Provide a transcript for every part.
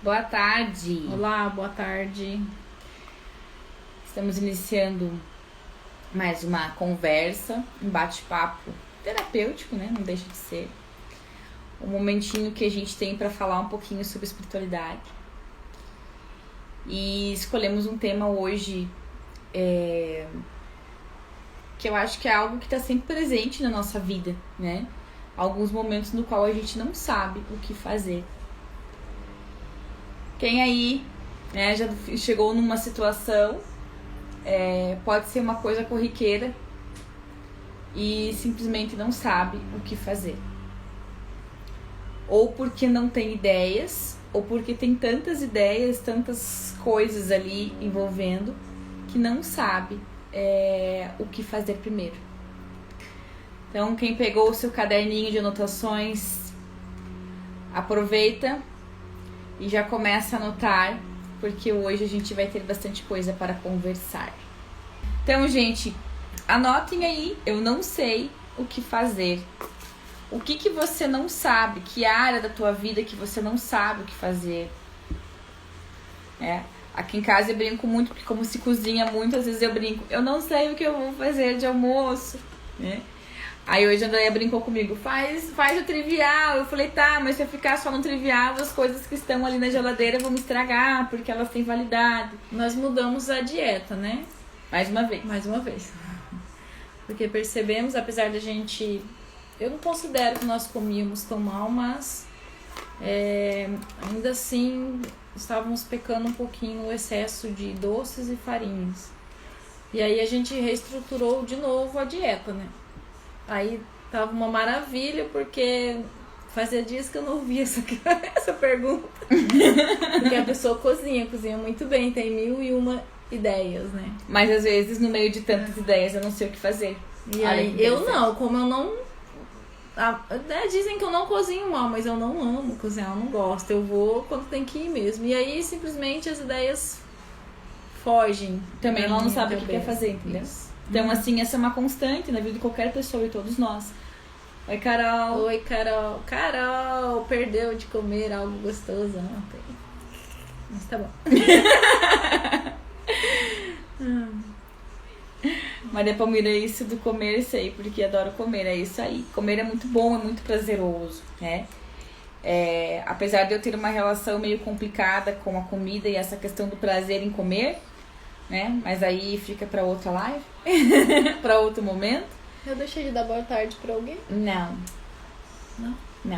Boa tarde. Olá, boa tarde. Estamos iniciando mais uma conversa, um bate-papo terapêutico, né? Não deixa de ser. Um momentinho que a gente tem para falar um pouquinho sobre espiritualidade. E escolhemos um tema hoje que eu acho que é algo que está sempre presente na nossa vida, né? Alguns momentos no qual a gente não sabe o que fazer. Quem aí, né, já chegou numa situação, pode ser uma coisa corriqueira e simplesmente não sabe o que fazer. Ou porque não tem ideias, ou porque tem tantas ideias, tantas coisas ali envolvendo, que não sabe o que fazer primeiro. Então, quem pegou o seu caderninho de anotações, aproveita e já começa a anotar, porque hoje a gente vai ter bastante coisa para conversar. Então, gente, anotem aí, eu não sei o que fazer. O que você não sabe? Que área da tua vida que você não sabe o que fazer? Aqui em casa eu brinco muito, porque como se cozinha muito, às vezes eu brinco, eu não sei o que eu vou fazer de almoço, né? Aí hoje a Andréia brincou comigo, faz o trivial. Eu falei, tá, mas se eu ficar só no trivial, as coisas que estão ali na geladeira vão me estragar, porque elas têm validade. Nós mudamos a dieta, né? Mais uma vez. Mais uma vez. Porque percebemos, apesar da gente... Eu não considero que nós comíamos tão mal, mas ainda assim estávamos pecando um pouquinho no excesso de doces e farinhas. E aí a gente reestruturou de novo a dieta, né? Aí tava uma maravilha, porque fazia dias que eu não ouvia essa pergunta. Porque a pessoa cozinha muito bem, tem 1001 ideias, né? Mas às vezes, no meio de tantas ideias, eu não sei o que fazer. E aí, eu não, como eu não... dizem que eu não cozinho mal, mas eu não amo cozinhar, eu não gosto. Eu vou quando tem que ir mesmo. E aí, simplesmente, as ideias fogem. Também ela não sabe o que quer fazer, entendeu? Isso. Então, assim, essa é uma constante na vida de qualquer pessoa e todos nós. Oi, Carol. Oi, Carol. Carol, perdeu de comer algo gostoso ontem. Mas tá bom. Maria Palmira, isso do comer, sei, porque adoro comer, é isso aí. Comer é muito bom, é muito prazeroso, né? Apesar de eu ter uma relação meio complicada com a comida e essa questão do prazer em comer, né? Mas aí fica pra outra live, pra outro momento. Eu deixei de dar boa tarde pra alguém? Não.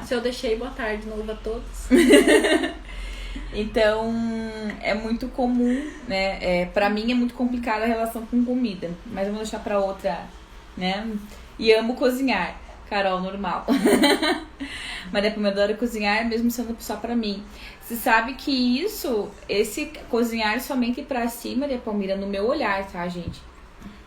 Se eu deixei, boa tarde de novo a todos. Então, é muito comum, né? Pra mim é muito complicada a relação com comida, mas eu vou deixar pra outra, né? E amo cozinhar. Carol, normal. Mas eu adoro cozinhar, mesmo sendo só pra mim. Você sabe que esse cozinhar somente pra si, Maria Palmira, no meu olhar, tá, gente?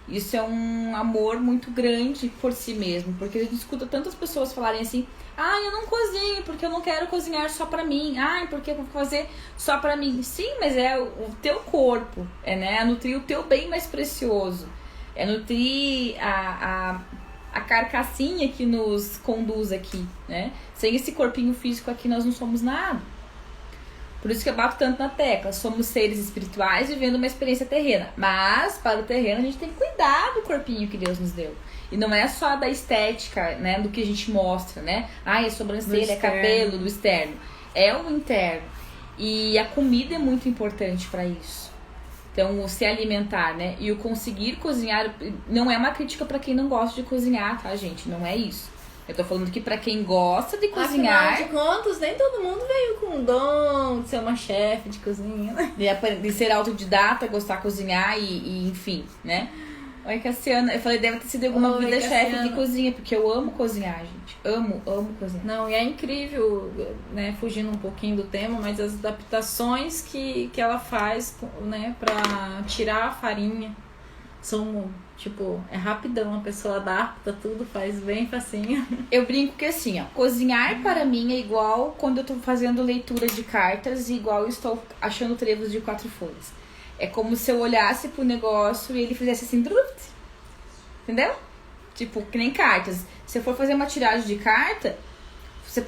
Isso é um amor muito grande por si mesmo. Porque a gente escuta tantas pessoas falarem assim, eu não cozinho porque eu não quero cozinhar só pra mim. Porque eu vou fazer só pra mim. Sim, mas é o teu corpo, né? É nutrir o teu bem mais precioso. É nutrir a carcassinha que nos conduz aqui, né? Sem esse corpinho físico aqui nós não somos nada. Por isso que eu bato tanto na tecla. Somos seres espirituais vivendo uma experiência terrena. Mas para o terreno a gente tem que cuidar do corpinho que Deus nos deu. E não é só da estética, né? Do que a gente mostra, né? É sobrancelha, é cabelo, do externo. É o interno. E a comida é muito importante para isso. Então, o se alimentar, né? E o conseguir cozinhar não é uma crítica para quem não gosta de cozinhar, tá, gente? Não é isso. Eu tô falando que pra quem gosta de cozinhar... Afinal de contas, nem todo mundo veio com o dom de ser uma chefe de cozinha, né? De ser autodidata, gostar de cozinhar e enfim, né? Oi, Cassiana. Eu falei, deve ter sido alguma vida chefe de cozinha, porque eu amo cozinhar, gente. Amo cozinhar. Não, e é incrível, né, fugindo um pouquinho do tema, mas as adaptações que ela faz, né, pra tirar a farinha são, tipo, é rapidão, a pessoa adapta tudo, faz bem facinho. Eu brinco que assim, cozinhar para mim é igual quando eu tô fazendo leitura de cartas e igual eu estou achando trevos de 4 folhas. É como se eu olhasse pro negócio e ele fizesse assim, entendeu? Tipo, que nem cartas. Se eu for fazer uma tiragem de carta,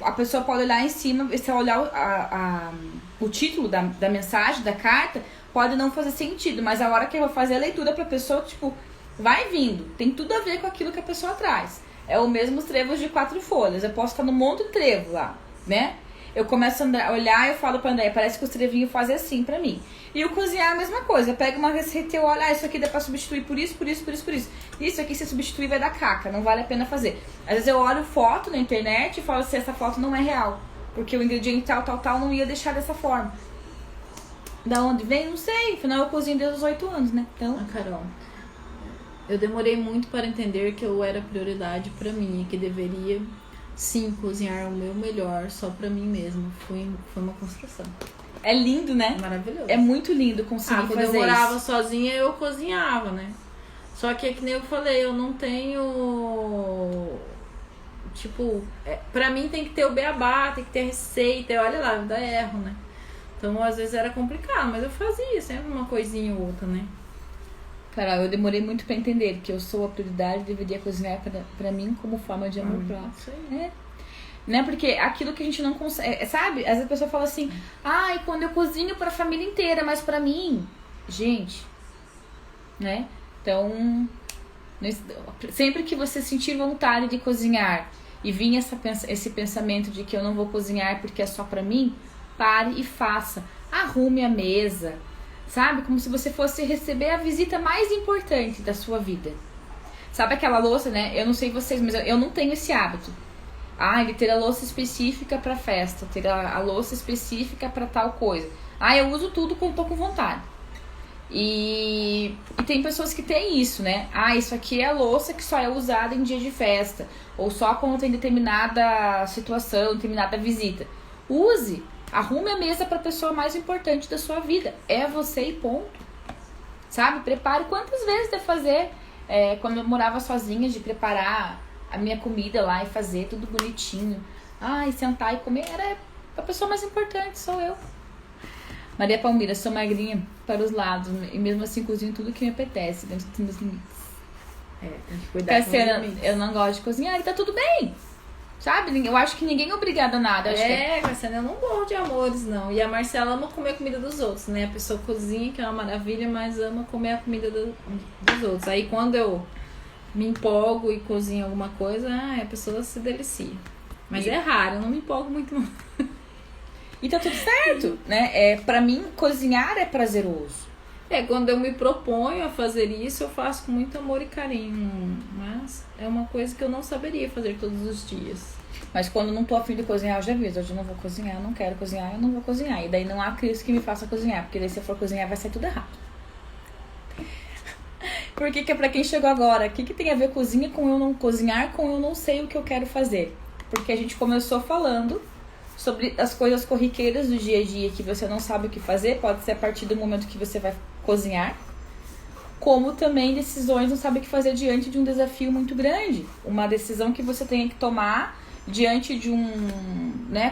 A pessoa pode olhar em cima, se ela olhar o título da mensagem, da carta, pode não fazer sentido, mas a hora que eu vou fazer a leitura pra pessoa, tipo, vai vindo. Tem tudo a ver com aquilo que a pessoa traz. É o mesmo os trevos de 4 folhas. Eu posso estar no monte de trevo lá, né? Eu começo a olhar e eu falo pra André, parece que os trevinhos fazem assim pra mim. E o cozinhar é a mesma coisa. Eu pego uma receita e eu olho, isso aqui dá pra substituir por isso, por isso, por isso, por isso. Isso aqui se substituir vai dar caca, não vale a pena fazer. Às vezes eu olho foto na internet e falo assim, essa foto não é real. Porque o ingrediente tal, não ia deixar dessa forma. Da onde vem? Não sei. Afinal eu cozinho desde os 8 anos, né? Então... Carol, eu demorei muito para entender que eu era prioridade pra mim e que deveria... Sim, cozinhar o meu melhor só pra mim mesmo. Foi uma construção. É lindo, né? Maravilhoso. É muito lindo conseguir quando fazer eu morava isso. sozinha, eu cozinhava, né? Só que é que nem eu falei, eu não tenho... Tipo, pra mim tem que ter o beabá, tem que ter receita. Olha lá, ainda erro, né? Então, às vezes era complicado, mas eu fazia sempre uma coisinha ou outra, né? Carol, eu demorei muito pra entender que eu sou a prioridade, deveria cozinhar pra mim como forma de amor próprio. Isso aí. Né? Porque aquilo que a gente não consegue, sabe? Às vezes a pessoa fala assim, quando eu cozinho pra família inteira, mas pra mim, gente, né? Então, sempre que você sentir vontade de cozinhar e vir esse pensamento de que eu não vou cozinhar porque é só pra mim, pare e faça. Arrume a mesa. Sabe? Como se você fosse receber a visita mais importante da sua vida. Sabe aquela louça, né? Eu não sei vocês, mas eu não tenho esse hábito. De ter a louça específica pra festa. Ter a louça específica pra tal coisa. Eu uso tudo quando tô com vontade. E tem pessoas que têm isso, né? Isso aqui é a louça que só é usada em dia de festa. Ou só quando tem determinada situação, determinada visita. Use. Arrume a mesa para a pessoa mais importante da sua vida. É você e ponto. Sabe? Prepare quantas vezes de fazer. Quando eu morava sozinha, de preparar a minha comida lá e fazer tudo bonitinho. E sentar e comer. Era a pessoa mais importante, sou eu. Maria Palmira, sou magrinha para os lados. E mesmo assim cozinho tudo que me apetece, dentro dos meus limites. Tem que cuidar com os limites. Eu não gosto de cozinhar e tá tudo bem. Sabe? Eu acho que ninguém é obrigado a nada. Marcela, eu não morro de amores, não. E a Marcela ama comer a comida dos outros, né? A pessoa cozinha, que é uma maravilha, mas ama comer a comida dos outros. Aí quando eu me empolgo e cozinho alguma coisa, a pessoa se delicia. Mas é raro, eu não me empolgo muito, não. E tá tudo certo, né? Pra mim, cozinhar é prazeroso. Quando eu me proponho a fazer isso, eu faço com muito amor e carinho. Mas é uma coisa que eu não saberia fazer todos os dias. Mas quando não tô afim de cozinhar, eu já aviso. Hoje eu não vou cozinhar, não quero cozinhar, eu não vou cozinhar. E daí não há Cristo que me faça cozinhar. Porque daí se eu for cozinhar, vai sair tudo errado. Por que é pra quem chegou agora? O que tem a ver cozinha com eu não cozinhar, com eu não sei o que eu quero fazer? Porque a gente começou falando sobre as coisas corriqueiras do dia a dia que você não sabe o que fazer. Pode ser a partir do momento que você vai cozinhar, como também decisões não sabe o que fazer diante de um desafio muito grande, uma decisão que você tem que tomar diante de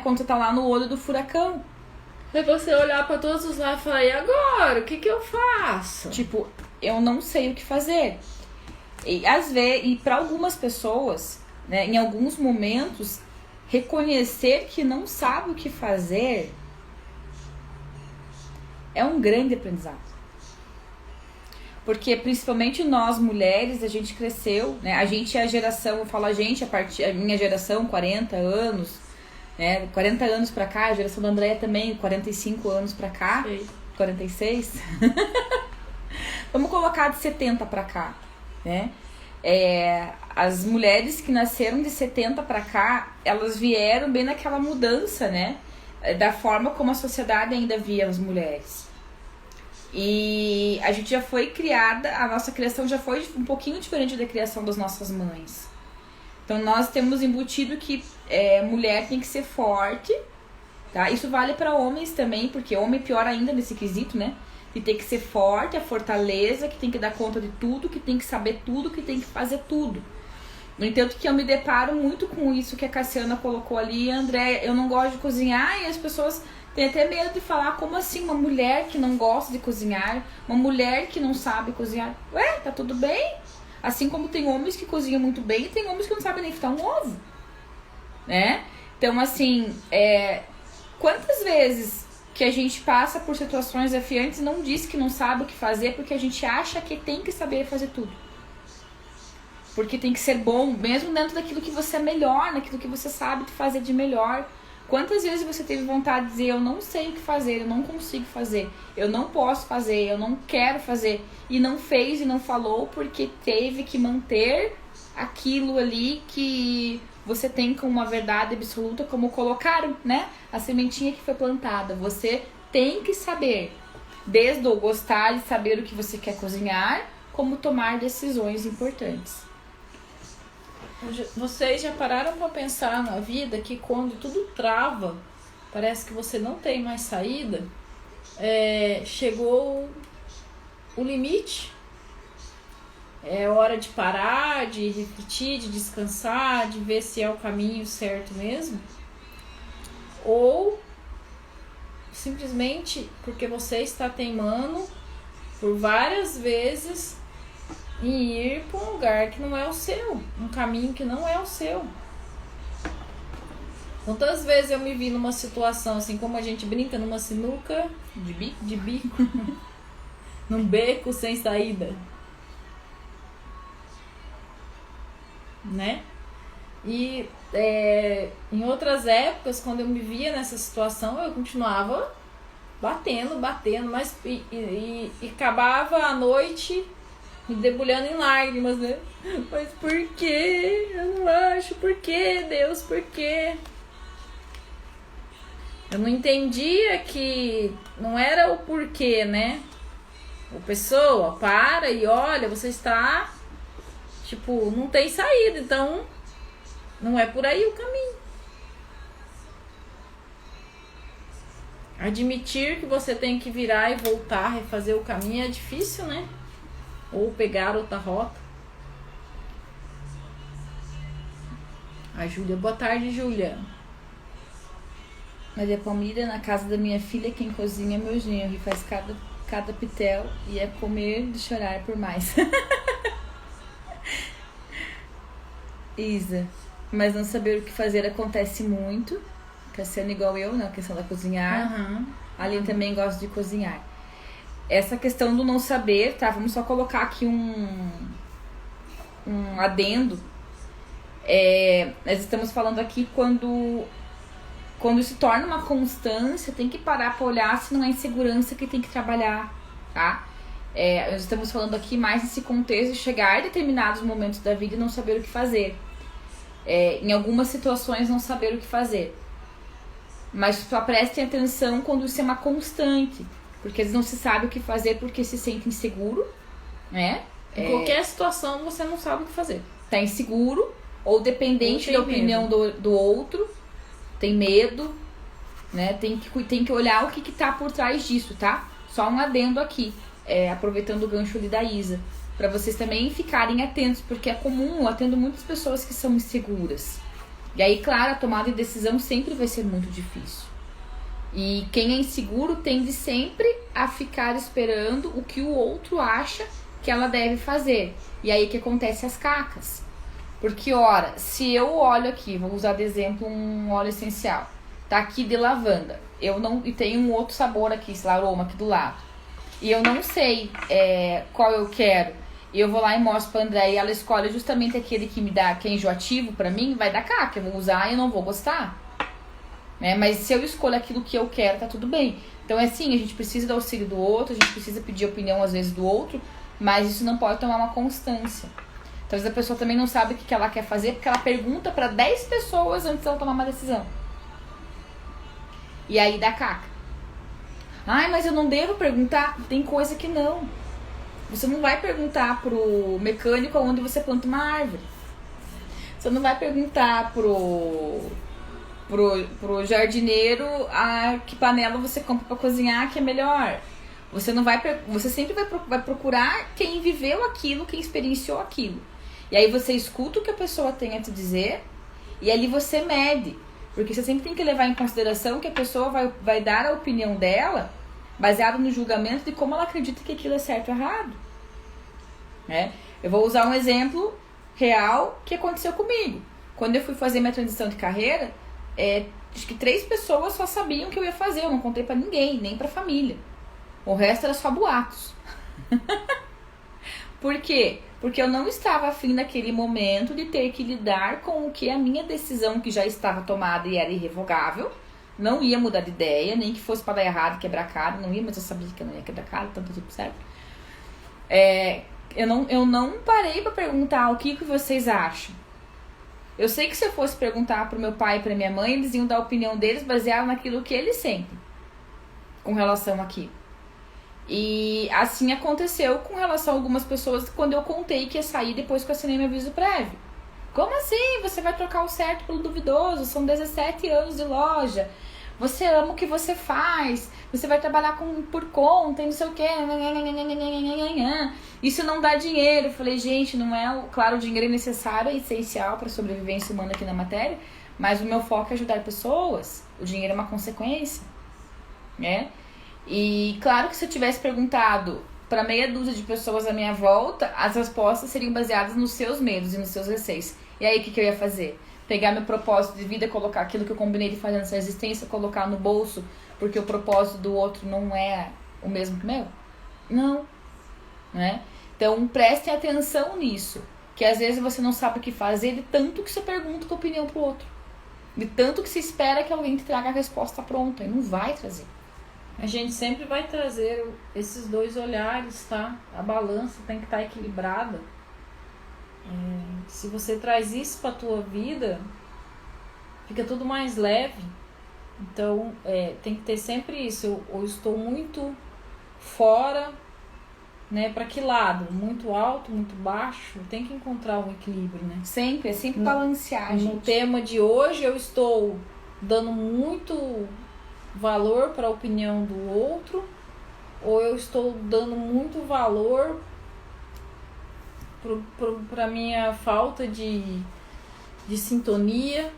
quando você tá lá no olho do furacão. É você olhar pra todos os lados e falar, e agora? O que eu faço? Tipo, eu não sei o que fazer. E às vezes, e para algumas pessoas, né, em alguns momentos, reconhecer que não sabe o que fazer é um grande aprendizado. Porque principalmente nós mulheres, a gente cresceu, né? A gente é a geração, eu falo a minha geração, 40 anos, né? 40 anos pra cá, a geração da Andréia também, 45 anos pra cá, Sei. 46. Vamos colocar de 70 pra cá, né? As mulheres que nasceram de 70 pra cá, elas vieram bem naquela mudança, né? Da forma como a sociedade ainda via as mulheres. E a gente já foi criada, a nossa criação já foi um pouquinho diferente da criação das nossas mães. Então nós temos embutido que mulher tem que ser forte, tá? Isso vale para homens também, porque homem é pior ainda nesse quesito, né? Que tem que ser forte, a fortaleza, que tem que dar conta de tudo, que tem que saber tudo, que tem que fazer tudo. No entanto, que eu me deparo muito com isso que a Cassiana colocou ali, André, eu não gosto de cozinhar, e as pessoas têm até medo de falar, como assim, uma mulher que não gosta de cozinhar, uma mulher que não sabe cozinhar? Tá tudo bem? Assim como tem homens que cozinham muito bem, e tem homens que não sabem nem fritar um ovo, né? Então, assim, quantas vezes que a gente passa por situações desafiantes e não diz que não sabe o que fazer porque a gente acha que tem que saber fazer tudo. Porque tem que ser bom, mesmo dentro daquilo que você é melhor, naquilo que você sabe fazer de melhor. Quantas vezes você teve vontade de dizer, eu não sei o que fazer, eu não consigo fazer, eu não posso fazer, eu não quero fazer, e não fez e não falou porque teve que manter aquilo ali que você tem como uma verdade absoluta, como colocaram, né? A sementinha que foi plantada. Você tem que saber, desde o gostar e saber o que você quer cozinhar, como tomar decisões importantes. Vocês já pararam para pensar na vida que quando tudo trava, parece que você não tem mais saída, chegou o limite? É hora de parar, de refletir, de descansar, de ver se é o caminho certo mesmo? Ou simplesmente porque você está teimando por várias vezes em ir para um lugar que não é o seu, um caminho que não é o seu. Quantas vezes eu me vi numa situação assim, como a gente brinca, numa sinuca de bico num beco sem saída, né? E em outras épocas, quando eu me via nessa situação, eu continuava batendo, mas e acabava a noite me debulhando em lágrimas, né? Mas por quê? Eu não acho. Por quê, Deus? Por quê? Eu não entendia que não era o porquê, né? O pessoa, para e olha, você está... Tipo, não tem saída, então não é por aí o caminho. Admitir que você tem que virar e voltar, refazer o caminho é difícil, né? Ou pegar outra rota. A Júlia, boa tarde, Júlia. Maria Palmira, na casa da minha filha, quem cozinha é meu genro, e faz cada pitel e é comer de chorar por mais. Isa, mas não saber o que fazer acontece muito. Cassiano igual eu, na questão da cozinhar. Uhum. Aline também gosta de cozinhar. Essa questão do não saber, tá? Vamos só colocar aqui um adendo. Nós estamos falando aqui quando se torna uma constância, tem que parar para olhar se não é insegurança que tem que trabalhar, tá? Nós estamos falando aqui mais nesse contexto de chegar em determinados momentos da vida e não saber o que fazer. Em algumas situações não saber o que fazer. Mas só prestem atenção quando isso é uma constante. Porque eles não se sabem o que fazer porque se sentem inseguro, né? Em qualquer situação você não sabe o que fazer. Tá inseguro ou dependente da opinião do outro. Tem medo, né? Tem que olhar o que tá por trás disso, tá? Só um adendo aqui, aproveitando o gancho ali da Isa, para vocês também ficarem atentos, porque é comum, eu atendo muitas pessoas que são inseguras. E aí, claro, a tomada de decisão sempre vai ser muito difícil. E quem é inseguro tende sempre a ficar esperando o que o outro acha que ela deve fazer. E aí que acontece as cacas. Porque, ora, se eu olho aqui, vou usar de exemplo um óleo essencial, tá aqui de lavanda, e tem um outro sabor aqui, esse aroma aqui do lado, e eu não sei qual eu quero, e eu vou lá e mostro pra André, e ela escolhe justamente aquele que me dá, que é enjoativo pra mim, vai dar caca, eu vou usar e eu não vou gostar, né? Mas se eu escolho aquilo que eu quero, tá tudo bem. Então é assim, a gente precisa do auxílio do outro, a gente precisa pedir opinião às vezes do outro, mas isso não pode tomar uma constância. Então, às vezes a pessoa também não sabe o que ela quer fazer porque ela pergunta pra 10 pessoas antes de ela tomar uma decisão. E aí dá caca. Ai, mas eu não devo perguntar. Tem coisa que não. Você não vai perguntar pro mecânico onde você planta uma árvore. Você não vai perguntar pro jardineiro que panela você compra pra cozinhar que é melhor. Você sempre vai procurar quem viveu aquilo, quem experienciou aquilo. E aí você escuta o que a pessoa tem a te dizer e ali você mede. Porque você sempre tem que levar em consideração que a pessoa vai dar a opinião dela baseada no julgamento de como ela acredita que aquilo é certo ou errado. Né? Eu vou usar um exemplo real que aconteceu comigo. Quando eu fui fazer minha transição de carreira, acho que 3 pessoas só sabiam o que eu ia fazer. Eu não contei pra ninguém, nem pra família. O resto era só boatos. Por quê? Porque eu não estava afim naquele momento de ter que lidar com o que a minha decisão, que já estava tomada e era irrevogável, não ia mudar de ideia, nem que fosse para dar errado, quebrar a cara, não ia, mas eu sabia que eu não ia quebrar a cara, tanto tudo certo. Eu não parei para perguntar o que vocês acham. Eu sei que se eu fosse perguntar pro meu pai e pra minha mãe, eles iam dar a opinião deles baseado naquilo que eles sentem com relação àquilo. E assim aconteceu com relação a algumas pessoas quando eu contei que ia sair depois que eu assinei meu aviso prévio. Como assim? Você vai trocar o certo pelo duvidoso? São 17 anos de loja. Você ama o que você faz. Você vai trabalhar por conta e não sei o quê. Isso não dá dinheiro. Eu falei, gente, não é... Claro, o dinheiro é necessário, é essencial para a sobrevivência humana aqui na matéria. Mas o meu foco é ajudar pessoas. O dinheiro é uma consequência, né? E claro que se eu tivesse perguntado para meia dúzia de pessoas à minha volta, as respostas seriam baseadas nos seus medos e nos seus receios. E aí o que eu ia fazer? Pegar meu propósito de vida, colocar aquilo que eu combinei de fazer nessa existência, colocar no bolso, porque o propósito do outro não é o mesmo que o meu? Não, né? Então prestem atenção nisso, que às vezes você não sabe o que fazer de tanto que você pergunta a opinião pro outro, de tanto que se espera que alguém te traga a resposta pronta, e não vai trazer. A gente sempre vai trazer esses 2 olhares, tá? A balança tem que estar equilibrada. Se você traz isso pra tua vida, fica tudo mais leve. Então, tem que ter sempre isso. Eu estou muito fora, né? Pra que lado? Muito alto, muito baixo? Tem que encontrar um equilíbrio, né? Sempre, é sempre balancear, gente. No tema de hoje, eu estou dando muito valor para a opinião do outro, ou eu estou dando muito valor para minha falta de sintonia,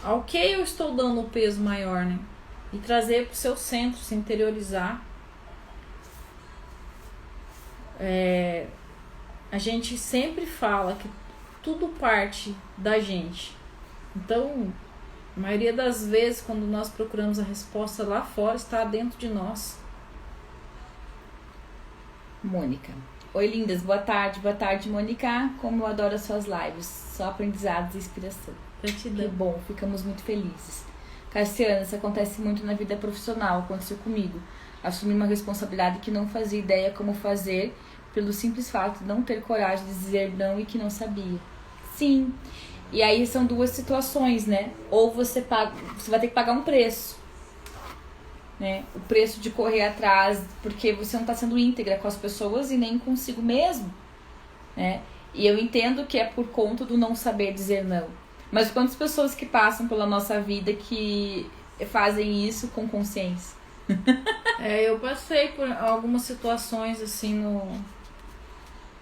ao que eu estou dando o peso maior, né? E trazer para o seu centro, se interiorizar. A gente sempre fala que tudo parte da gente. Então, a maioria das vezes, quando nós procuramos a resposta lá fora, está dentro de nós. Mônica. Oi, lindas. Boa tarde, Mônica. Como eu adoro as suas lives. Só aprendizados e inspiração. Gratidão. Que bom, ficamos muito felizes. Cassiana, isso acontece muito na vida profissional. Aconteceu comigo. Assumi uma responsabilidade que não fazia ideia como fazer, pelo simples fato de não ter coragem de dizer não e que não sabia. Sim. E aí são 2 situações, né? Ou você vai ter que pagar um preço, né? O preço de correr atrás, porque você não está sendo íntegra com as pessoas e nem consigo mesmo, né? E eu entendo que é por conta do não saber dizer não. Mas quantas pessoas que passam pela nossa vida que fazem isso com consciência? Eu passei por algumas situações assim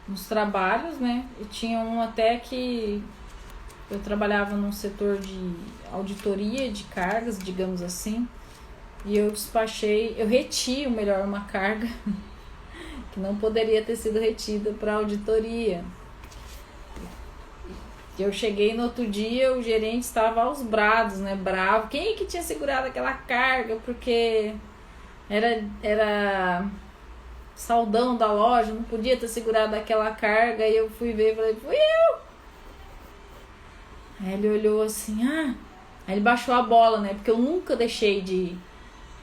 nos trabalhos, né? E tinha um até que eu trabalhava num setor de auditoria de cargas, digamos assim, e eu reti uma carga que não poderia ter sido retida para auditoria. Eu cheguei no outro dia, o gerente estava aos brados, né, bravo. Quem que tinha segurado aquela carga? Porque era saldão da loja, não podia ter segurado aquela carga. E eu fui ver e falei, fui eu! Aí ele olhou assim, aí ele baixou a bola, né? Porque eu nunca deixei de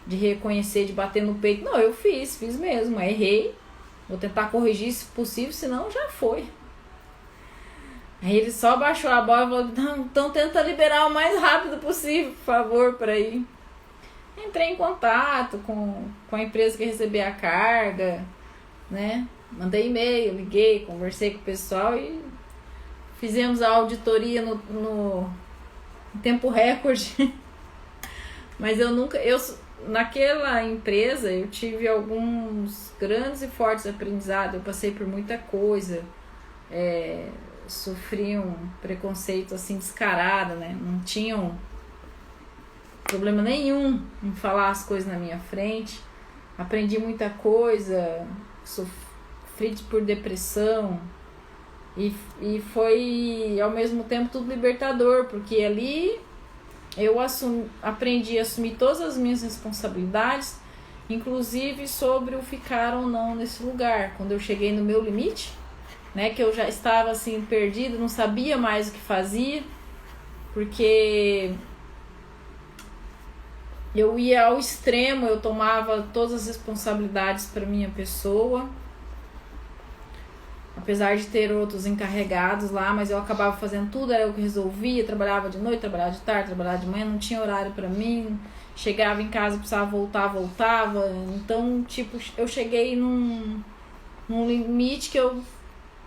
reconhecer, de bater no peito. Não, eu fiz mesmo, errei. Vou tentar corrigir se possível, senão já foi. Aí ele só baixou a bola e falou, não, então tenta liberar o mais rápido possível, por favor, para ir. Entrei em contato com a empresa que recebia a carga, né? Mandei e-mail, liguei, conversei com o pessoal e fizemos a auditoria no tempo recorde. Mas naquela empresa eu tive alguns grandes e fortes aprendizados. Eu passei por muita coisa. Sofri um preconceito assim descarado, né? Não tinham problema nenhum em falar as coisas na minha frente. Aprendi muita coisa. Sofri por depressão. E foi, ao mesmo tempo, tudo libertador, porque ali eu aprendi a assumir todas as minhas responsabilidades, inclusive sobre o ficar ou não nesse lugar. Quando eu cheguei no meu limite, né, que eu já estava assim perdida, não sabia mais o que fazia, porque eu ia ao extremo, eu tomava todas as responsabilidades para minha pessoa, apesar de ter outros encarregados lá, mas eu acabava fazendo tudo, era eu que resolvia, trabalhava de noite, trabalhava de tarde, trabalhava de manhã, não tinha horário para mim, chegava em casa, precisava voltava, então, tipo, eu cheguei num limite que eu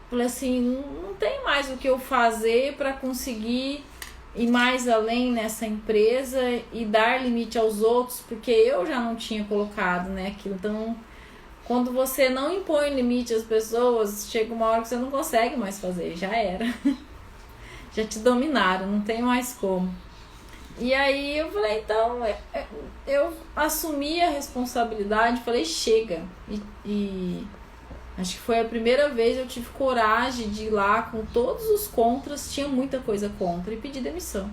falei assim, não tem mais o que eu fazer para conseguir ir mais além nessa empresa e dar limite aos outros, porque eu já não tinha colocado, né, aquilo. Então, quando você não impõe limite às pessoas, chega uma hora que você não consegue mais fazer, já era. Já te dominaram, não tem mais como. E aí eu falei, então, eu assumi a responsabilidade, falei, chega. E acho que foi a primeira vez que eu tive coragem de ir lá com todos os contras, tinha muita coisa contra, e pedir demissão.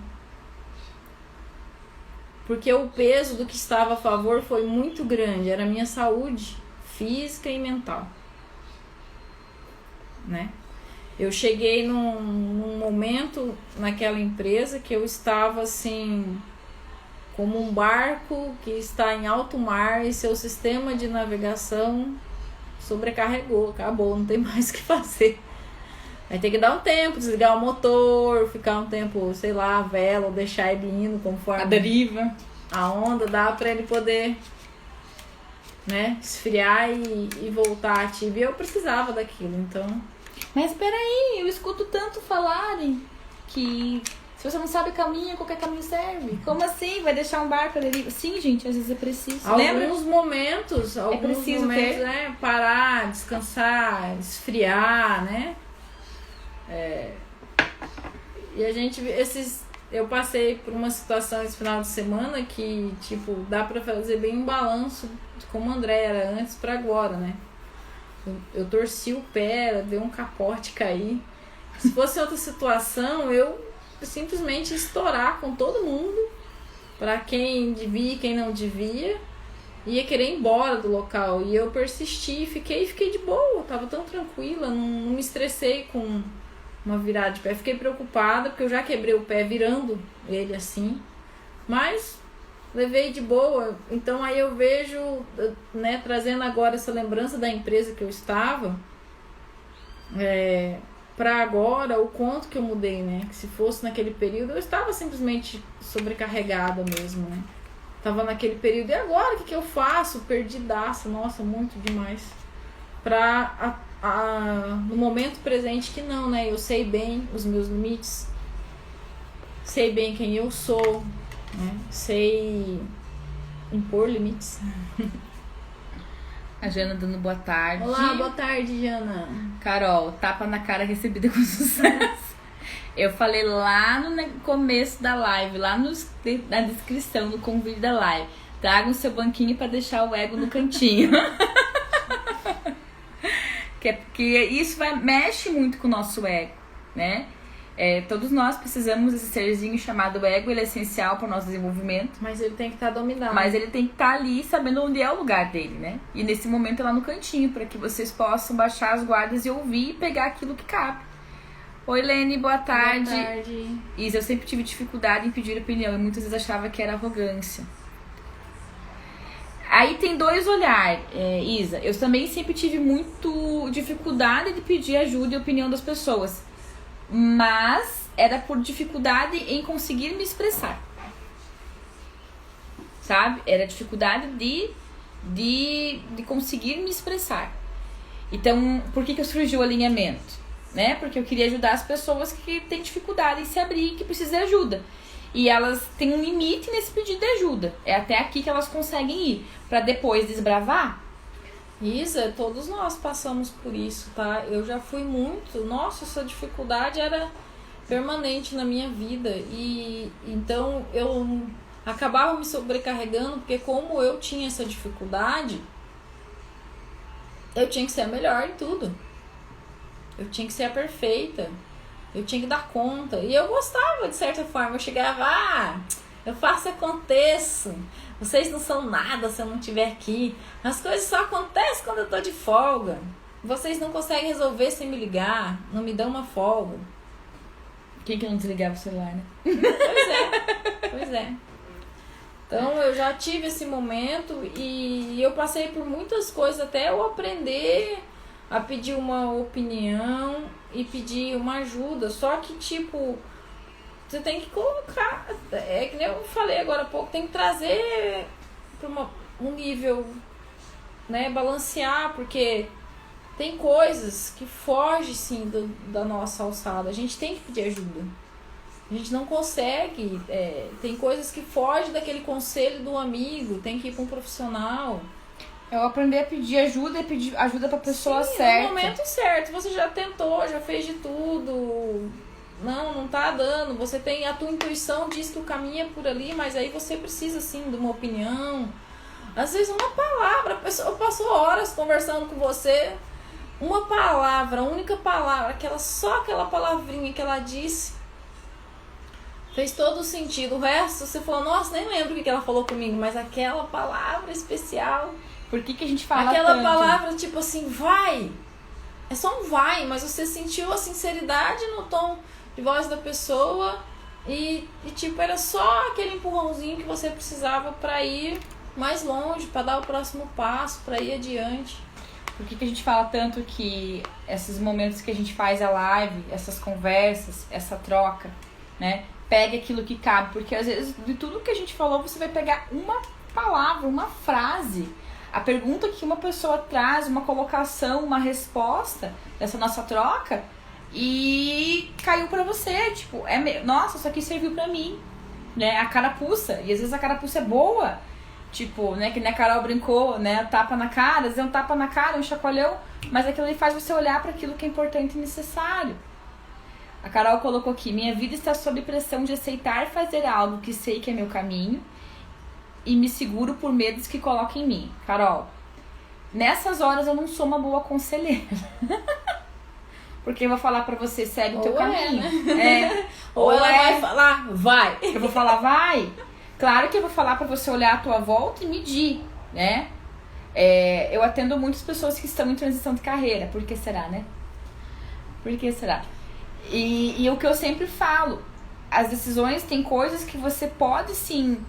Porque o peso do que estava a favor foi muito grande, era a minha saúde física e mental, né? Eu cheguei num momento naquela empresa que eu estava assim, como um barco que está em alto mar e seu sistema de navegação sobrecarregou, acabou, não tem mais o que fazer. Vai ter que dar um tempo, desligar o motor, ficar um tempo, sei lá, a vela, ou deixar ele indo conforme a deriva, a onda, dá para ele poder, né, esfriar e voltar ativo. E eu precisava daquilo, então... Mas peraí, eu escuto tanto falarem que se você não sabe caminho, qualquer caminho serve. Como assim? Vai deixar um barco à deriva? Sim, gente, às vezes é preciso. Alguns momentos, ter, né, parar, descansar, esfriar, né? E a gente, eu passei por uma situação esse final de semana que, tipo, dá pra fazer bem um balanço de como o André era antes pra agora, né? Eu torci o pé, deu um capote cair. Se fosse outra situação, eu simplesmente estourar com todo mundo, pra quem devia e quem não devia, ia querer ir embora do local. E eu persisti, fiquei de boa, tava tão tranquila, não me estressei com uma virada de pé. Fiquei preocupada porque eu já quebrei o pé virando ele assim, mas levei de boa. Então aí eu vejo, né, trazendo agora essa lembrança da empresa que eu estava, para agora, o quanto que eu mudei, né? Que se fosse naquele período, eu estava simplesmente sobrecarregada mesmo, né? Tava naquele período, e agora o que eu faço? Perdidaça, nossa, muito demais. No momento presente que não, né? Eu sei bem os meus limites, sei bem quem eu sou, né? Sei impor limites. A Jana dando boa tarde. Olá, boa tarde, Jana. Carol, tapa na cara recebida com sucesso. Eu falei lá no começo da live, lá na descrição, no convite da live. Traga o seu banquinho pra deixar o ego no cantinho. Porque isso mexe muito com o nosso ego, né? Todos nós precisamos desse serzinho chamado ego, ele é essencial para o nosso desenvolvimento. Mas ele tem que estar dominado. Mas ele tem que estar ali sabendo onde é o lugar dele, né? E nesse momento é lá no cantinho, para que vocês possam baixar as guardas e ouvir e pegar aquilo que cabe. Oi, Lene, boa tarde. Boa tarde. Isa, eu sempre tive dificuldade em pedir opinião e muitas vezes achava que era arrogância. Aí tem dois olhares, Isa. Eu também sempre tive muito dificuldade de pedir ajuda e opinião das pessoas. Mas era por dificuldade em conseguir me expressar. Sabe? Era dificuldade de conseguir me expressar. Então, por que surgiu o alinhamento? Né? Porque eu queria ajudar as pessoas que têm dificuldade em se abrir e que precisam de ajuda. E elas têm um limite nesse pedido de ajuda. É até aqui que elas conseguem ir. Pra depois desbravar. Isa, todos nós passamos por isso, tá? Eu já fui muito... Nossa, essa dificuldade era permanente na minha vida. E então eu acabava me sobrecarregando, porque como eu tinha essa dificuldade, eu tinha que ser a melhor em tudo. Eu tinha que ser a perfeita. Eu tinha que dar conta. E eu gostava, de certa forma. Eu chegava, Eu faço aconteço. Vocês não são nada se eu não estiver aqui. As coisas só acontecem quando eu tô de folga. Vocês não conseguem resolver sem me ligar. Não me dão uma folga. Quem que não desligava o celular, né? Pois é. Então eu já tive esse momento e eu passei por muitas coisas até eu aprender a pedir uma opinião e pedir uma ajuda. Só que, tipo, você tem que colocar, é que nem eu falei agora há pouco, tem que trazer para um nível, né, balancear, porque tem coisas que fogem, sim, da nossa alçada. A gente tem que pedir ajuda. A gente não consegue, tem coisas que fogem daquele conselho do amigo, tem que ir para um profissional. Eu aprendi a pedir ajuda e pedir ajuda pra pessoa certa. No momento certo, você já tentou, já fez de tudo. Não tá dando. Você tem, a tua intuição diz que o caminho é por ali, mas aí você precisa, sim, de uma opinião. Às vezes uma palavra, a pessoa passou horas conversando com você, uma palavra, a única palavra, só aquela palavrinha que ela disse, fez todo o sentido. O resto, você falou, nossa, nem lembro o que ela falou comigo, mas aquela palavra especial... Por que a gente fala aquela tanto? palavra, tipo assim, vai. É só um vai, mas você sentiu a sinceridade no tom de voz da pessoa e tipo, era só aquele empurrãozinho que você precisava pra ir mais longe, pra dar o próximo passo, pra ir adiante. Por que a gente fala tanto que esses momentos que a gente faz a live, essas conversas, essa troca, né? Pega aquilo que cabe, porque às vezes de tudo que a gente falou, você vai pegar uma palavra, uma frase. A pergunta que uma pessoa traz, uma colocação, uma resposta dessa nossa troca e caiu pra você, tipo, nossa, isso aqui serviu pra mim, né? A carapuça, e às vezes a carapuça é boa, tipo, né, que nem a Carol brincou, né, tapa na cara, às vezes é um tapa na cara, um chacoalhão, mas aquilo ali faz você olhar para aquilo que é importante e necessário. A Carol colocou aqui, minha vida está sob pressão de aceitar fazer algo que sei que é meu caminho e me seguro por medos que coloco em mim. Carol, nessas horas eu não sou uma boa conselheira. Porque eu vou falar pra você, segue o teu caminho. Né? Ou ela vai falar, vai. Eu vou falar, vai. Claro que eu vou falar pra você olhar a tua volta e medir, né? Eu atendo muitas pessoas que estão em transição de carreira. Por que será, né? Por que será? E o que eu sempre falo, as decisões, tem coisas que você pode sim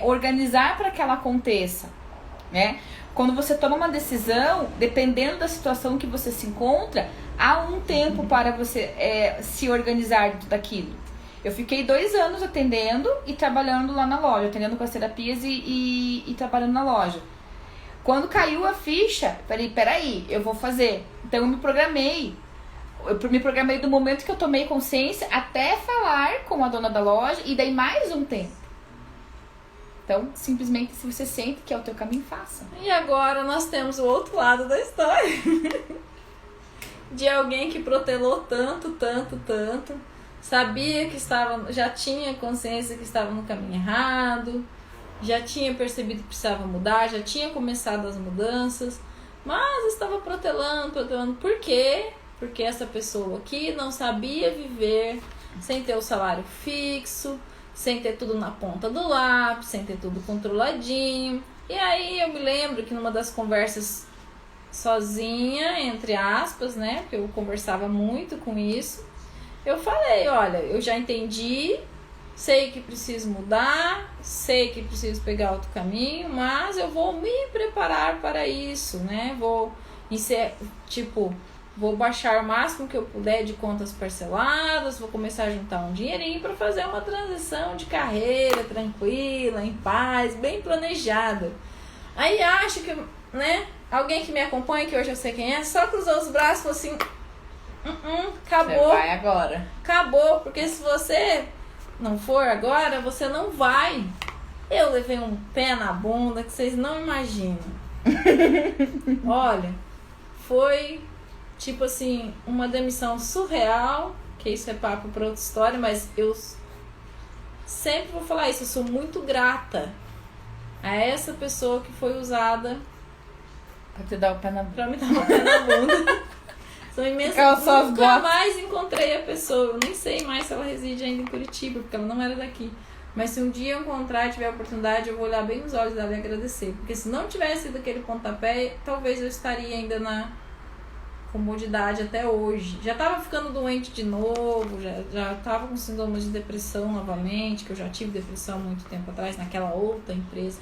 organizar para que ela aconteça, né? Quando você toma uma decisão, dependendo da situação que você se encontra, há um tempo para você se organizar daquilo. Eu fiquei 2 anos atendendo e trabalhando lá na loja, atendendo com as terapias e trabalhando na loja. Quando caiu a ficha, falei, peraí, eu vou fazer. Então eu me programei. Eu me programei do momento que eu tomei consciência até falar com a dona da loja e daí mais um tempo. Então, simplesmente, se você sente que é o teu caminho, faça. E agora nós temos o outro lado da história. De alguém que protelou tanto, sabia que já tinha consciência que estava no caminho errado, já tinha percebido que precisava mudar, já tinha começado as mudanças, mas estava protelando. Por quê? Porque essa pessoa aqui não sabia viver sem ter o salário fixo, sem ter tudo na ponta do lápis, sem ter tudo controladinho. E aí eu me lembro que numa das conversas sozinha, entre aspas, né, porque eu conversava muito com isso, eu falei, olha, eu já entendi, sei que preciso mudar, sei que preciso pegar outro caminho, mas eu vou me preparar para isso, né, vou baixar o máximo que eu puder de contas parceladas, vou começar a juntar um dinheirinho para fazer uma transição de carreira tranquila, em paz, bem planejada. Aí acho que, né, alguém que me acompanha, que hoje eu sei quem é, só cruzou os braços e falou assim, acabou. Você vai agora. Acabou, porque se você não for agora, você não vai. Eu levei um pé na bunda que vocês não imaginam. Olha, foi... tipo assim, uma demissão surreal, que isso é papo para outra história, mas eu sempre vou falar isso, eu sou muito grata a essa pessoa que foi usada pra te dar o pé na bunda. Pra me dar o pé na bunda. Sou imensa, eu nunca mais encontrei a pessoa, eu nem sei mais se ela reside ainda em Curitiba, porque ela não era daqui. Mas se um dia eu encontrar e tiver a oportunidade, eu vou olhar bem nos olhos dela e agradecer. Porque se não tivesse sido aquele pontapé, talvez eu estaria ainda na comodidade até hoje. Já tava ficando doente de novo, já tava com sintomas de depressão novamente, que eu já tive depressão há muito tempo atrás, naquela outra empresa.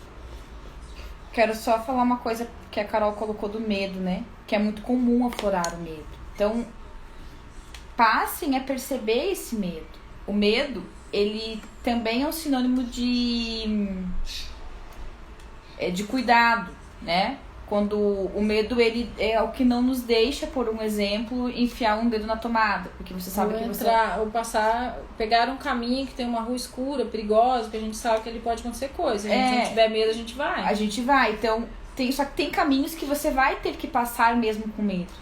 Quero só falar uma coisa que a Carol colocou do medo, né? Que é muito comum aflorar o medo. Então, passem a perceber esse medo. O medo, ele também é um sinônimo de cuidado, né? Quando o medo, ele é o que não nos deixa, por um exemplo, enfiar um dedo na tomada. Porque você sabe que você... Ou passar, pegar um caminho que tem uma rua escura, perigosa, que a gente sabe que ali pode acontecer coisa. Se a gente não tiver medo, a gente vai. A gente vai. Então, só que tem caminhos que você vai ter que passar mesmo com medo.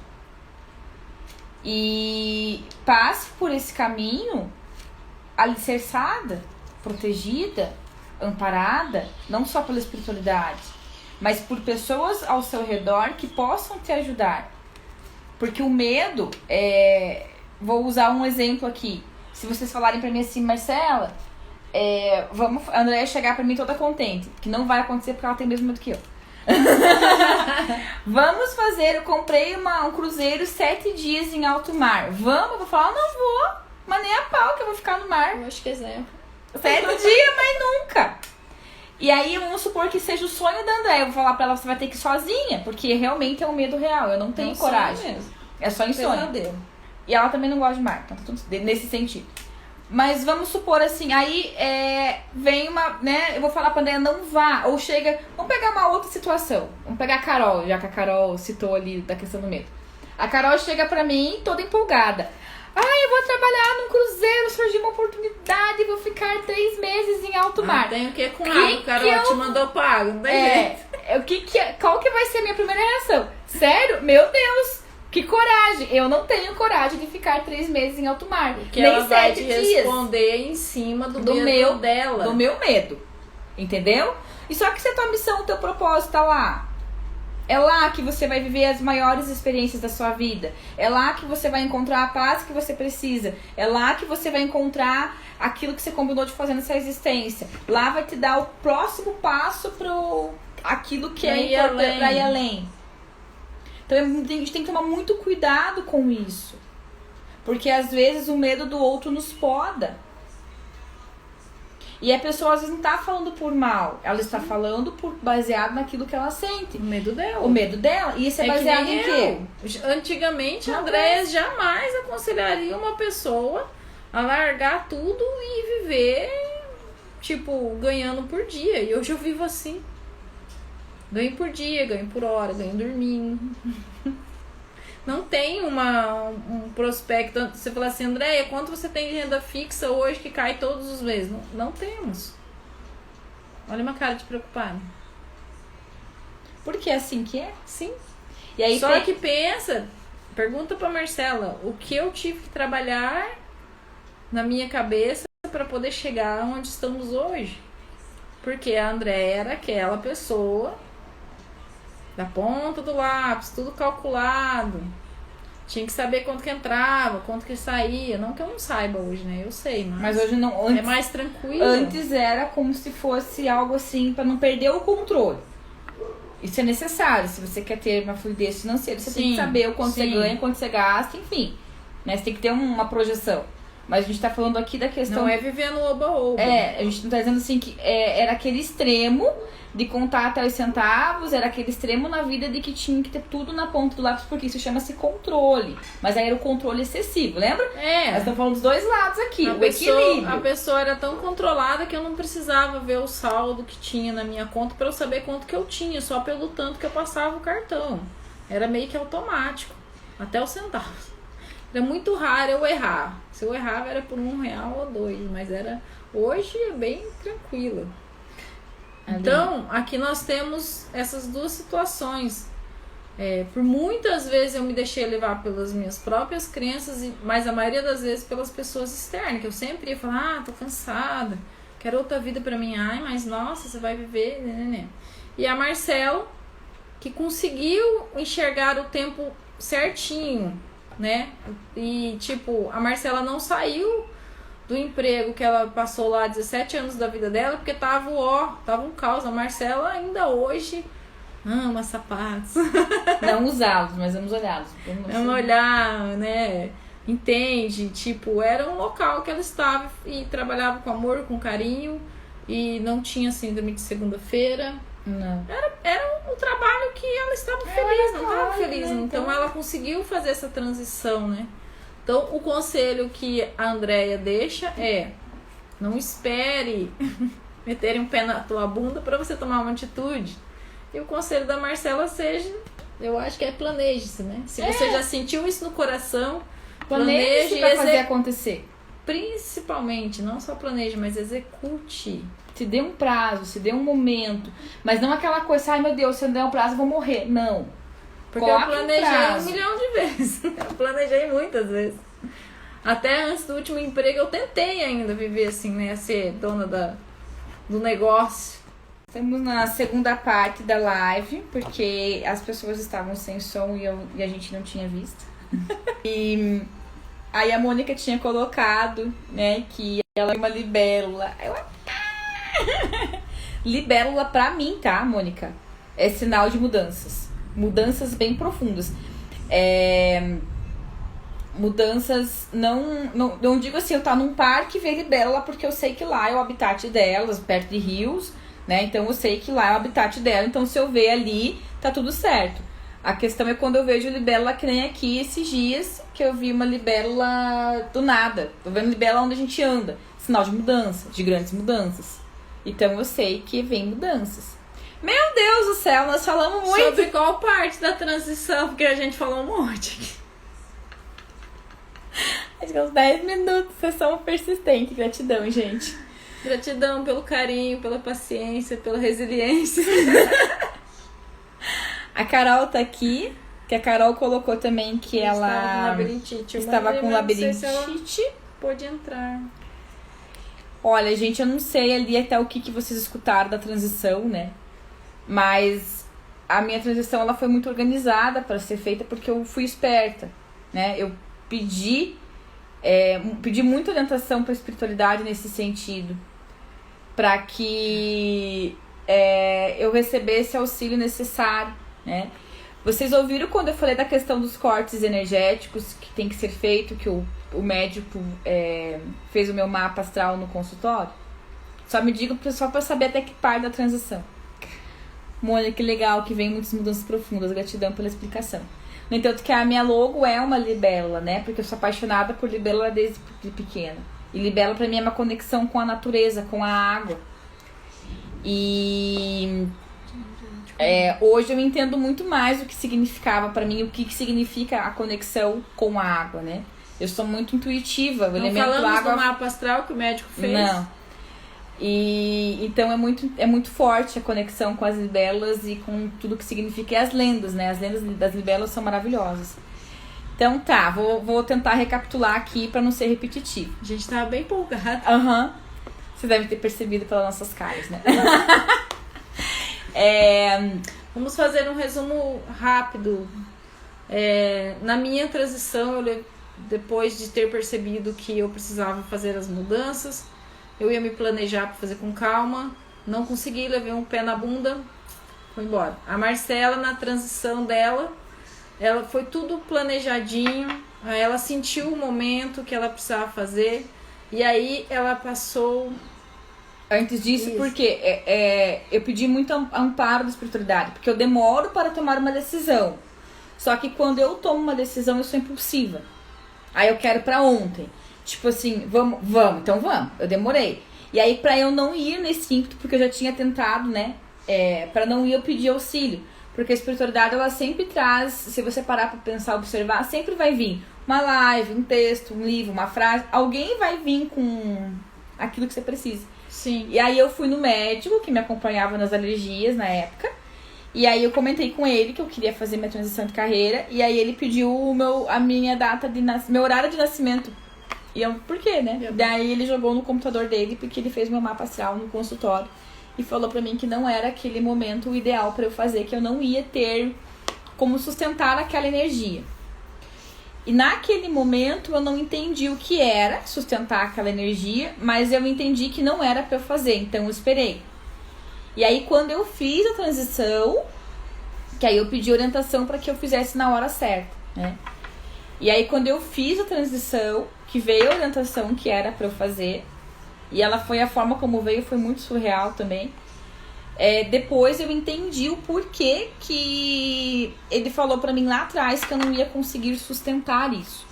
E passe por esse caminho alicerçada, protegida, amparada, não só pela espiritualidade, mas por pessoas ao seu redor que possam te ajudar. Porque o medo, vou usar um exemplo aqui. Se vocês falarem pra mim assim, Marcela, a Andréia chegar pra mim toda contente, que não vai acontecer porque ela tem o mesmo medo que eu. Vamos fazer, eu comprei um cruzeiro 7 dias em alto mar. Vamos? Eu vou falar, não vou, mas nem a pau que eu vou ficar no mar. Eu acho que é exemplo. 7 dias, mas nunca. E aí, vamos supor que seja o sonho da Andréia. Eu vou falar pra ela, você vai ter que ir sozinha, porque realmente é um medo real. Eu não tenho coragem. Mesmo. É só em sonho. E ela também não gosta de mar, então tá tudo nesse sentido. Mas vamos supor assim, aí vem uma, né, eu vou falar pra Andréia, não vá, ou chega, vamos pegar uma outra situação. Vamos pegar a Carol, já que a Carol citou ali da questão do medo. A Carol chega pra mim toda empolgada. Eu vou trabalhar num cruzeiro, surgiu uma oportunidade, vou ficar 3 meses em alto mar. Tem o que com água, Carol te mandou pago, não tem jeito. Qual que vai ser a minha primeira reação? Sério? Meu Deus, que coragem. Eu não tenho coragem de ficar 3 meses em alto mar. Porque nem ela vai 7 te dias. Responder em cima do medo dela. Do meu medo, entendeu? E só que se a tua missão, o teu propósito tá lá, é lá que você vai viver as maiores experiências da sua vida. É lá que você vai encontrar a paz que você precisa. É lá que você vai encontrar aquilo que você combinou de fazer nessa existência. Lá vai te dar o próximo passo pro aquilo que é importante pra ir além. Então a gente tem que tomar muito cuidado com isso. Porque às vezes o medo do outro nos poda. E a pessoa às vezes não tá falando por mal. Ela está falando baseado naquilo que ela sente. O medo dela. O medo dela. E isso é baseado em quê? Antigamente, a Andréia jamais aconselharia uma pessoa a largar tudo e viver, tipo, ganhando por dia. E hoje eu vivo assim. Ganho por dia, ganho por hora, ganho dormindo. Não tem um prospecto. Você fala assim, Andréia, quanto você tem de renda fixa hoje que cai todos os meses? Não temos. Olha uma cara de preocupado. Porque é assim que é? Sim. E aí só que pensa, pergunta pra Marcela, o que eu tive que trabalhar na minha cabeça para poder chegar onde estamos hoje? Porque a Andréia era aquela pessoa da ponta do lápis, tudo calculado. Tinha que saber quanto que entrava, quanto que saía. Não que eu não saiba hoje, né? Eu sei, mas hoje não. Antes, é mais tranquilo. Antes era como se fosse algo assim, para não perder o controle. Isso é necessário. Se você quer ter uma fluidez financeira, você tem que saber o quanto você ganha, quanto você gasta, enfim. Né? Você tem que ter uma projeção. Mas a gente tá falando aqui da questão... Não é viver no oba-oba. A gente não tá dizendo assim que era aquele extremo de contar até os centavos, era aquele extremo na vida de que tinha que ter tudo na ponta do lápis, porque isso chama-se controle. Mas aí era o controle excessivo, lembra? Nós estamos falando dos dois lados aqui, equilíbrio. A pessoa era tão controlada que eu não precisava ver o saldo que tinha na minha conta para eu saber quanto que eu tinha, só pelo tanto que eu passava o cartão. Era meio que automático, até os centavos. Era muito raro eu errar. Se eu errava era por R$1 ou 2, mas hoje é bem tranquilo. Então, aqui nós temos essas duas situações. Por muitas vezes eu me deixei levar pelas minhas próprias crenças, mas a maioria das vezes pelas pessoas externas, que eu sempre ia falar, tô cansada, quero outra vida pra mim. Ai, mas nossa, você vai viver, né? E a Marcela, que conseguiu enxergar o tempo certinho, né? E tipo, a Marcela não saiu do emprego que ela passou lá 17 anos da vida dela, porque tava um caos. A Marcela ainda hoje ama sapatos. Não usá-los, mas vamos olhá-los. Vamos olhar, né? Entende? Tipo, era um local que ela estava e trabalhava com amor, com carinho, e não tinha síndrome de segunda-feira. Não. Era um trabalho que ela estava feliz, não estava feliz. Né? Então ela conseguiu fazer essa transição, né? Então o conselho que a Andrea deixa é: não espere meterem um pé na tua bunda para você tomar uma atitude. E o conselho da Marcela seja, eu acho que é planeje-se, né? Se você já sentiu isso no coração, planeje para fazer acontecer. Principalmente, não só planeje, mas execute. Se dê um prazo, se dê um momento. Mas não aquela coisa, ai meu Deus, se eu der um prazo eu vou morrer. Não. Porque eu planejei 1 milhão de vezes. Eu planejei muitas vezes. Até antes do último emprego eu tentei ainda viver assim, né? Ser dona do negócio. Estamos na segunda parte da live, porque as pessoas estavam sem som e a gente não tinha visto. E aí a Mônica tinha colocado, né, que ela é uma libélula. Libélula pra mim, tá, Mônica? É sinal de mudanças. Mudanças bem profundas. Mudanças, não digo assim, eu tá num parque e ver libélula, porque eu sei que lá é o habitat delas, perto de rios, né? Então eu sei que lá é o habitat dela, então se eu ver ali, tá tudo certo. A questão é quando eu vejo libélula, que nem aqui esses dias, que eu vi uma libélula do nada. Tô vendo libélula onde a gente anda. Sinal de mudança, de grandes mudanças. Então eu sei que vem mudanças. Meu Deus do céu, nós falamos muito. Sobre qual parte da transição? Porque a gente falou um monte aqui. Acho que uns 10 minutos, vocês são persistentes. Gratidão, gente. Gratidão pelo carinho, pela paciência, pela resiliência. A Carol tá aqui, que a Carol colocou também que ela estava com labirintite. Pôde entrar. Olha, gente, eu não sei ali até o que vocês escutaram da transição, né? Mas a minha transição ela foi muito organizada para ser feita porque eu fui esperta, né? Eu pedi muita orientação para a espiritualidade nesse sentido, para que eu recebesse auxílio necessário, né? Vocês ouviram quando eu falei da questão dos cortes energéticos que tem que ser feito, que o médico fez o meu mapa astral no consultório? Só me diga só para saber até que parte da transição. Mônica, que legal, que vem muitas mudanças profundas. Gratidão pela explicação. No entanto, que a minha logo é uma libélula, né? Porque eu sou apaixonada por libélula desde pequena. E libélula pra mim é uma conexão com a natureza, com a água. E hoje eu entendo muito mais o que significava pra mim, o que significa a conexão com a água, né? Eu sou muito intuitiva. O elemento falamos água... do mapa astral que o médico fez? Não. E então é muito forte a conexão com as libélulas e com tudo que significa. E as lendas, né? As lendas das libélulas são maravilhosas. Então tá, vou tentar recapitular aqui pra não ser repetitivo. A gente tava bem empolgada. Aham. Você deve ter percebido pelas nossas caras, né? Vamos fazer um resumo rápido. Na minha transição, depois de ter percebido que eu precisava fazer as mudanças, eu ia me planejar para fazer com calma. Não consegui, levei um pé na bunda, foi embora. A Marcela, na transição dela, ela foi tudo planejadinho. Ela sentiu o momento que ela precisava fazer. E aí ela passou... Antes disso, porque eu pedi muito amparo da espiritualidade. Porque eu demoro para tomar uma decisão. Só que quando eu tomo uma decisão, eu sou impulsiva. Aí eu quero pra ontem. Tipo assim, vamos, então vamos. Eu demorei. E aí, pra eu não ir nesse ímpeto, porque eu já tinha tentado, né? Pra não ir, eu pedi auxílio. Porque a espiritualidade, ela sempre traz, se você parar pra pensar, observar, sempre vai vir uma live, um texto, um livro, uma frase. Alguém vai vir com aquilo que você precisa. Sim. E aí eu fui no médico, que me acompanhava nas alergias na época. E aí eu comentei com ele que eu queria fazer minha transição de carreira. E aí ele pediu a minha data de meu horário de nascimento. E eu, por quê, né? Daí ele jogou no computador dele, porque ele fez meu mapa astral no consultório. E falou pra mim que não era aquele momento ideal pra eu fazer, que eu não ia ter como sustentar aquela energia. E naquele momento eu não entendi o que era sustentar aquela energia, mas eu entendi que não era para eu fazer, então eu esperei. E aí quando eu fiz a transição, que aí eu pedi orientação para que eu fizesse na hora certa, né? E aí quando eu fiz a transição, que veio a orientação que era para eu fazer, e ela foi a forma como veio, foi muito surreal também. Depois eu entendi o porquê que ele falou pra mim lá atrás que eu não ia conseguir sustentar isso.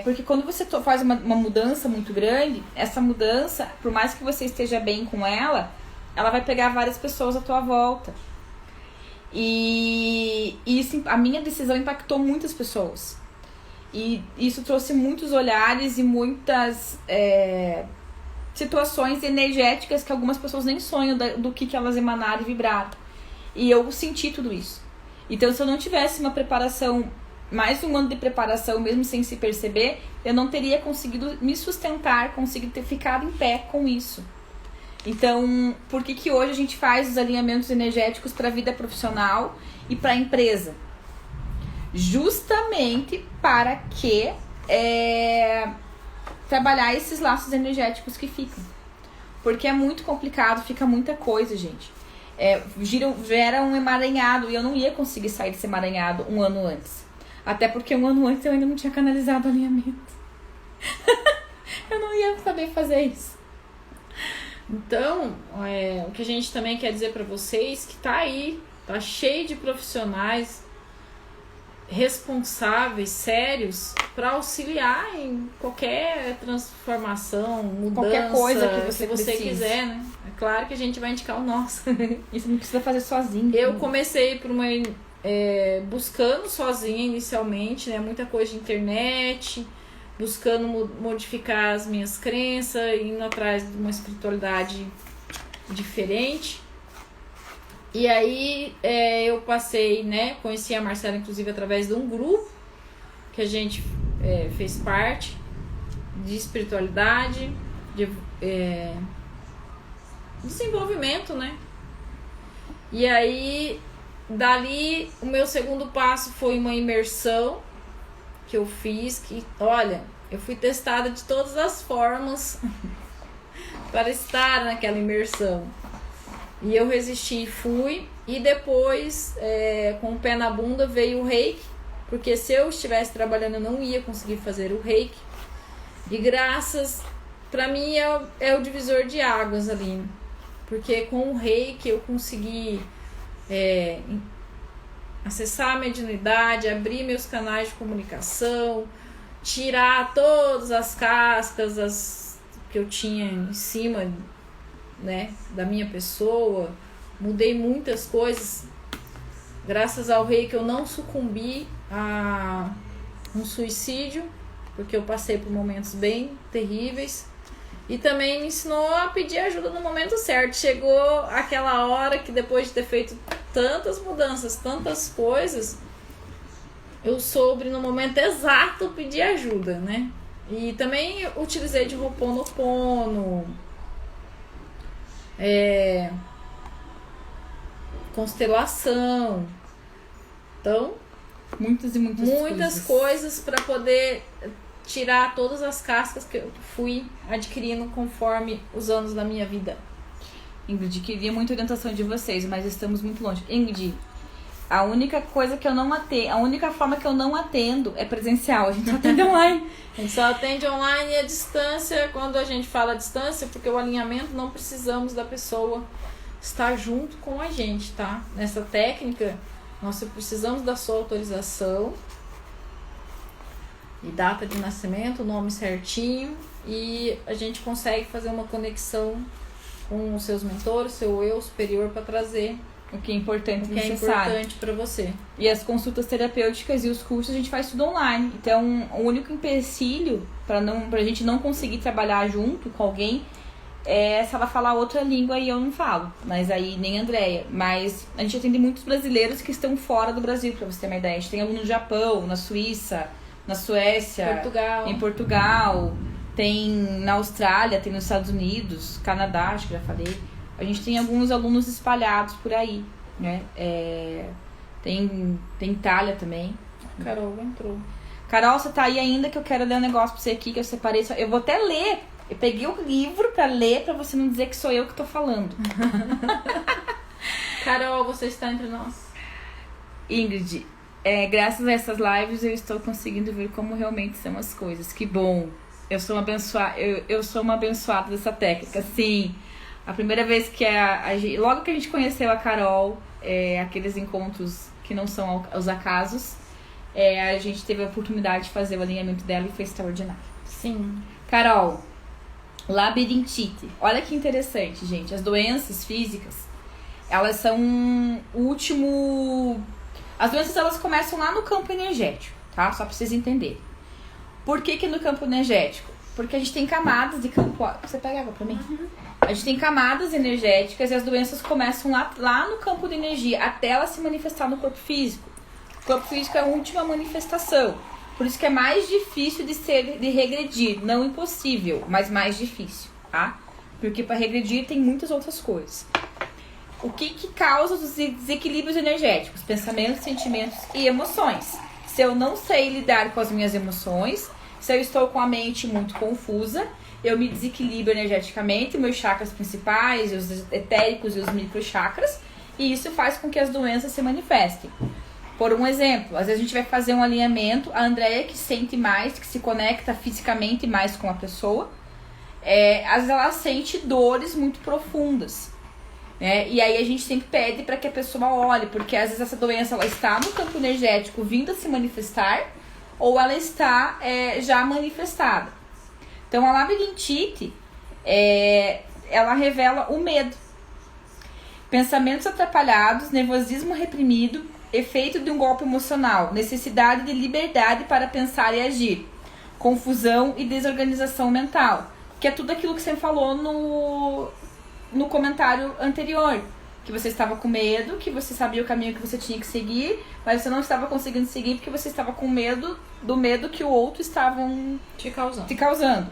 Porque quando você faz uma mudança muito grande, essa mudança, por mais que você esteja bem com ela vai pegar várias pessoas à tua volta. E isso, a minha decisão impactou muitas pessoas. E isso trouxe muitos olhares e muitas situações energéticas que algumas pessoas nem sonham do que elas emanaram e vibraram. E eu senti tudo isso. Então, se eu não tivesse uma preparação, mais um ano de preparação, mesmo sem se perceber, eu não teria conseguido me sustentar, conseguido ter ficado em pé com isso. Então, por que hoje a gente faz os alinhamentos energéticos para a vida profissional e para a empresa? Justamente para que trabalhar esses laços energéticos que ficam. Porque é muito complicado, fica muita coisa, gente. Gera um emaranhado e eu não ia conseguir sair desse emaranhado um ano antes. Até porque um ano antes eu ainda não tinha canalizado o alinhamento. Eu não ia saber fazer isso. Então, o que a gente também quer dizer para vocês que tá aí, tá cheio de profissionais responsáveis, sérios, para auxiliar em qualquer transformação, mudança, qualquer coisa que você quiser, né? É claro que a gente vai indicar o nosso. Isso não precisa fazer sozinho. Eu comecei por buscando sozinha inicialmente, né? Muita coisa de internet, buscando modificar as minhas crenças, indo atrás de uma espiritualidade diferente. E aí eu passei, né? Conheci a Marcela, inclusive, através de um grupo que a gente fez parte de espiritualidade, de desenvolvimento, né? E aí, dali, o meu segundo passo foi uma imersão que eu fiz, que, olha, eu fui testada de todas as formas para estar naquela imersão. E eu resisti e fui. E depois, com o pé na bunda, veio o reiki. Porque se eu estivesse trabalhando, eu não ia conseguir fazer o reiki. E graças, pra mim, é o divisor de águas ali. Porque com o reiki eu consegui acessar a mediunidade, abrir meus canais de comunicação, tirar todas as cascas que eu tinha em cima, né, da minha pessoa. Mudei muitas coisas. Graças ao reiki eu não sucumbi a um suicídio, porque eu passei por momentos bem terríveis. E também me ensinou a pedir ajuda no momento certo. Chegou aquela hora que, depois de ter feito tantas mudanças, tantas coisas, eu soube no momento exato pedir ajuda, né? E também utilizei de Ho'oponopono, constelação. Então, muitas coisas para poder tirar todas as cascas que eu fui adquirindo conforme os anos da minha vida. Ingrid, queria muita orientação de vocês, mas estamos muito longe. Ingrid, a única coisa que eu não atendo, a única forma que eu não atendo é presencial. A gente só atende online. A gente só atende online e a distância. Quando a gente fala a distância, porque o alinhamento não precisamos da pessoa estar junto com a gente, tá? Nessa técnica, nós precisamos da sua autorização e data de nascimento, nome certinho, e a gente consegue fazer uma conexão com os seus mentores, seu eu superior, para trazer o que é importante, o que é importante para você. E as consultas terapêuticas e os cursos a gente faz tudo online. Então, o único empecilho pra gente não conseguir trabalhar junto com alguém é se ela falar outra língua e eu não falo. Mas aí nem a Andréia. Mas a gente atende muitos brasileiros que estão fora do Brasil, pra você ter uma ideia. A gente tem aluno no Japão, na Suíça, na Suécia, em Portugal, tem na Austrália, tem nos Estados Unidos, Canadá, acho que já falei. A gente tem alguns alunos espalhados por aí, né? Tem Itália também. Carol entrou. Carol, você tá aí ainda que eu quero ler um negócio pra você aqui, que eu separei. Eu vou até ler. Eu peguei o livro pra ler, pra você não dizer que sou eu que tô falando. Carol, você está entre nós. Ingrid, graças a essas lives eu estou conseguindo ver como realmente são as coisas. Que bom. Eu sou uma abençoada dessa técnica. Sim, a primeira vez que logo que a gente conheceu a Carol, aqueles encontros que não são os acasos, a gente teve a oportunidade de fazer o alinhamento dela e foi extraordinário. Sim. Carol, labirintite. Olha que interessante, gente. As doenças físicas, elas são o último... As doenças, elas começam lá no campo energético, tá? Só pra vocês entenderem. Por que no campo energético? Porque a gente tem camadas de campo... Você pega água pra mim? Uhum. A gente tem camadas energéticas e as doenças começam lá no campo de energia, até ela se manifestar no corpo físico. O corpo físico é a última manifestação. Por isso que é mais difícil de regredir. Não impossível, mas mais difícil, tá? Porque para regredir tem muitas outras coisas. O que causa os desequilíbrios energéticos? Pensamentos, sentimentos e emoções. Se eu não sei lidar com as minhas emoções, se eu estou com a mente muito confusa, eu me desequilibro energeticamente, meus chakras principais, os etéricos e os microchakras, e isso faz com que as doenças se manifestem. Por um exemplo, às vezes a gente vai fazer um alinhamento, a Andréia que sente mais, que se conecta fisicamente mais com a pessoa, às vezes ela sente dores muito profundas, né? E aí a gente sempre pede para que a pessoa olhe, porque às vezes essa doença ela está no campo energético vindo a se manifestar, ou ela está já manifestada. Então a labirintite, ela revela o medo, pensamentos atrapalhados, nervosismo reprimido, efeito de um golpe emocional, necessidade de liberdade para pensar e agir, confusão e desorganização mental, que é tudo aquilo que você falou no comentário anterior, que você estava com medo, que você sabia o caminho que você tinha que seguir, mas você não estava conseguindo seguir porque você estava com medo do medo que o outro estava te causando.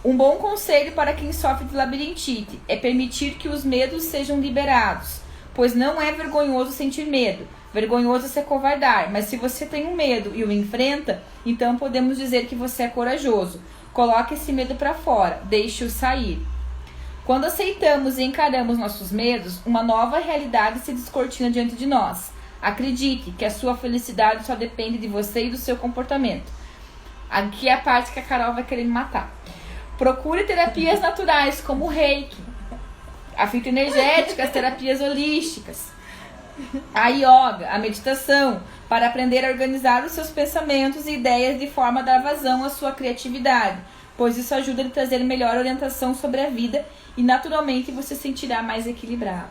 Um bom conselho para quem sofre de labirintite é permitir que os medos sejam liberados, pois não é vergonhoso sentir medo. Vergonhoso é se acovardar, mas se você tem um medo e o enfrenta, então podemos dizer que você é corajoso. Coloque esse medo para fora, deixe-o sair. Quando aceitamos e encaramos nossos medos, uma nova realidade se descortina diante de nós. Acredite que a sua felicidade só depende de você e do seu comportamento. Aqui é a parte que a Carol vai querer me matar. Procure terapias naturais, como o Reiki, a fitoenergética, as terapias holísticas, a yoga, a meditação, para aprender a organizar os seus pensamentos e ideias de forma a dar vazão à sua criatividade, pois isso ajuda a lhe trazer melhor orientação sobre a vida e naturalmente você se sentirá mais equilibrado.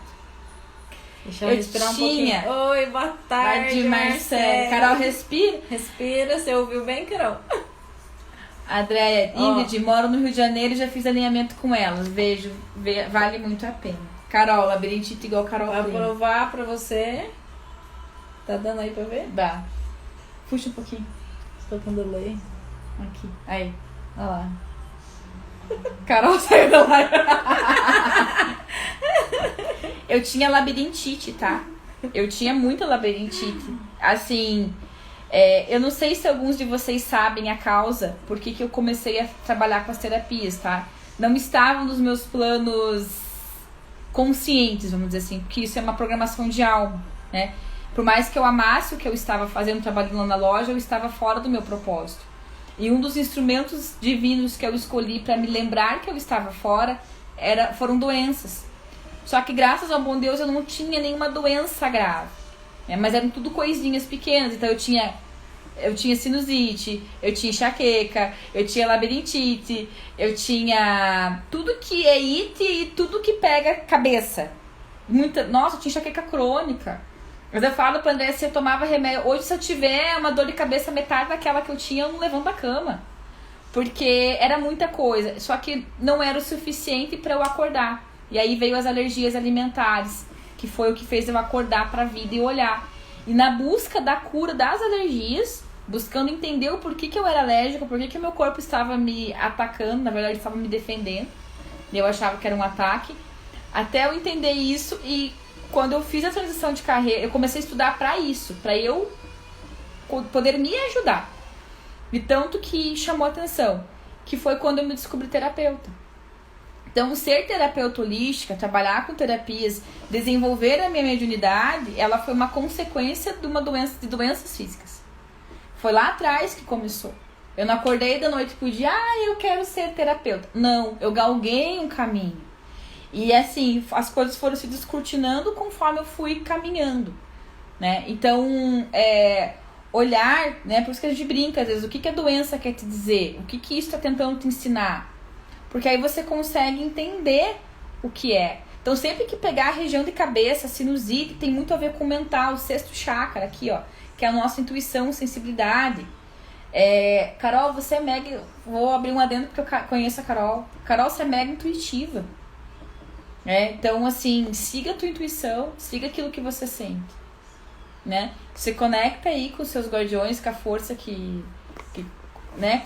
Deixa eu respirar um pouquinho. Oi, boa tarde, Marcelo. Carol, respira. Respira, você ouviu bem, Carol? Andréia, Ingrid, moro no Rio de Janeiro e já fiz alinhamento com elas. Vale muito a pena. Carol, labirintite igual Carol. Vou provar pra você. Tá dando aí pra ver? Dá. Puxa um pouquinho. Estou com delay. Aqui. Aí. Olha lá. Carol saiu da live. Eu tinha labirintite, tá? Eu tinha muita labirintite. Assim, eu não sei se alguns de vocês sabem a causa, por que eu comecei a trabalhar com as terapias, tá? Não estavam nos meus planos conscientes, vamos dizer assim, porque isso é uma programação de alma, né? Por mais que eu amasse o que eu estava fazendo, trabalhando lá na loja, eu estava fora do meu propósito. E um dos instrumentos divinos que eu escolhi para me lembrar que eu estava fora foram doenças. Só que graças ao bom Deus eu não tinha nenhuma doença grave, né? Mas eram tudo coisinhas pequenas. Então eu tinha sinusite, eu tinha enxaqueca, eu tinha labirintite, eu tinha tudo que é it e tudo que pega cabeça. Nossa, eu tinha enxaqueca crônica. Mas eu falo pra André, se eu tomava remédio... Hoje, se eu tiver uma dor de cabeça metade daquela que eu tinha, eu não levanto da cama. Porque era muita coisa. Só que não era o suficiente pra eu acordar. E aí veio as alergias alimentares, que foi o que fez eu acordar pra vida e olhar. E na busca da cura das alergias, buscando entender o porquê que eu era alérgica, porquê que o meu corpo estava me atacando, na verdade estava me defendendo. E eu achava que era um ataque. Até eu entender isso e... Quando eu fiz a transição de carreira, eu comecei a estudar pra isso, pra eu poder me ajudar. De tanto que chamou atenção. Que foi quando eu me descobri terapeuta. Então, ser terapeuta holística, trabalhar com terapias, desenvolver a minha mediunidade, ela foi uma consequência de de doenças físicas. Foi lá atrás que começou. Eu não acordei da noite pro dia, eu quero ser terapeuta. Não, eu galguei um caminho. E assim, as coisas foram se descortinando conforme eu fui caminhando, né? Então, olhar, né? Por isso que a gente brinca, às vezes, o que a doença quer te dizer? O que isso está tentando te ensinar? Porque aí você consegue entender o que é. Então, sempre que pegar a região de cabeça, sinusite, tem muito a ver com o mental, o sexto chakra aqui, ó, que é a nossa intuição, sensibilidade. Carol, você é mega... Vou abrir um adendo porque eu conheço a Carol. Carol, você é mega intuitiva. Então, assim, siga a tua intuição, siga aquilo que você sente, né? Se conecta aí com os seus guardiões, com a força né?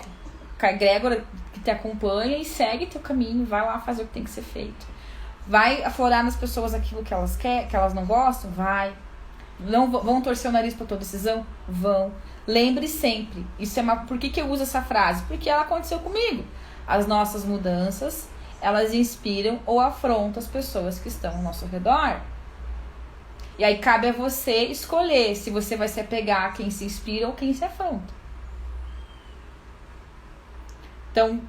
Com a egrégora que te acompanha e segue teu caminho, vai lá fazer o que tem que ser feito. Vai aflorar nas pessoas aquilo que elas querem, que elas não gostam? Vai. Não vão torcer o nariz pra tua decisão? Vão. Lembre sempre. Por que eu uso essa frase? Porque ela aconteceu comigo. As nossas mudanças, elas inspiram ou afrontam as pessoas que estão ao nosso redor. E aí cabe a você escolher se você vai se apegar a quem se inspira ou quem se afronta. Então,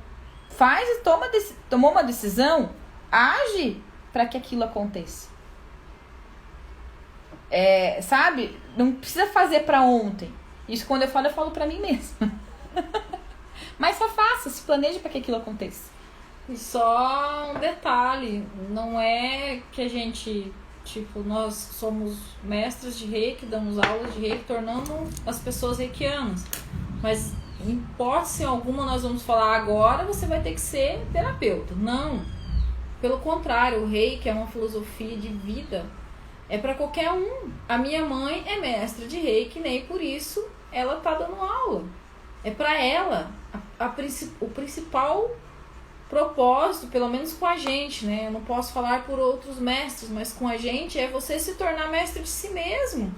tomou uma decisão, age para que aquilo aconteça. Sabe? Não precisa fazer para ontem. Isso quando eu falo para mim mesma. Mas só faça, se planeje para que aquilo aconteça. E só um detalhe, não é que a gente, nós somos mestres de reiki, damos aulas de reiki, tornando as pessoas reikianas. Mas, em hipótese alguma, nós vamos falar agora, você vai ter que ser terapeuta. Não. Pelo contrário, o reiki é uma filosofia de vida. É para qualquer um. A minha mãe é mestra de reiki, nem por isso ela tá dando aula. É para ela. O principal propósito, pelo menos com a gente, né? Eu não posso falar por outros mestres, mas com a gente é você se tornar mestre de si mesmo,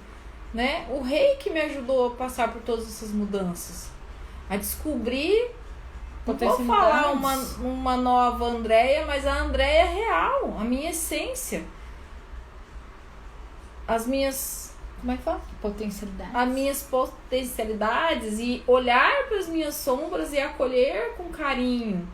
né? O reiki me ajudou a passar por todas essas mudanças, a descobrir. Não vou falar uma nova Andréia, mas a Andréia real, a minha essência, as minhas, como é que fala? Potencialidades. As minhas potencialidades e olhar para as minhas sombras e acolher com carinho.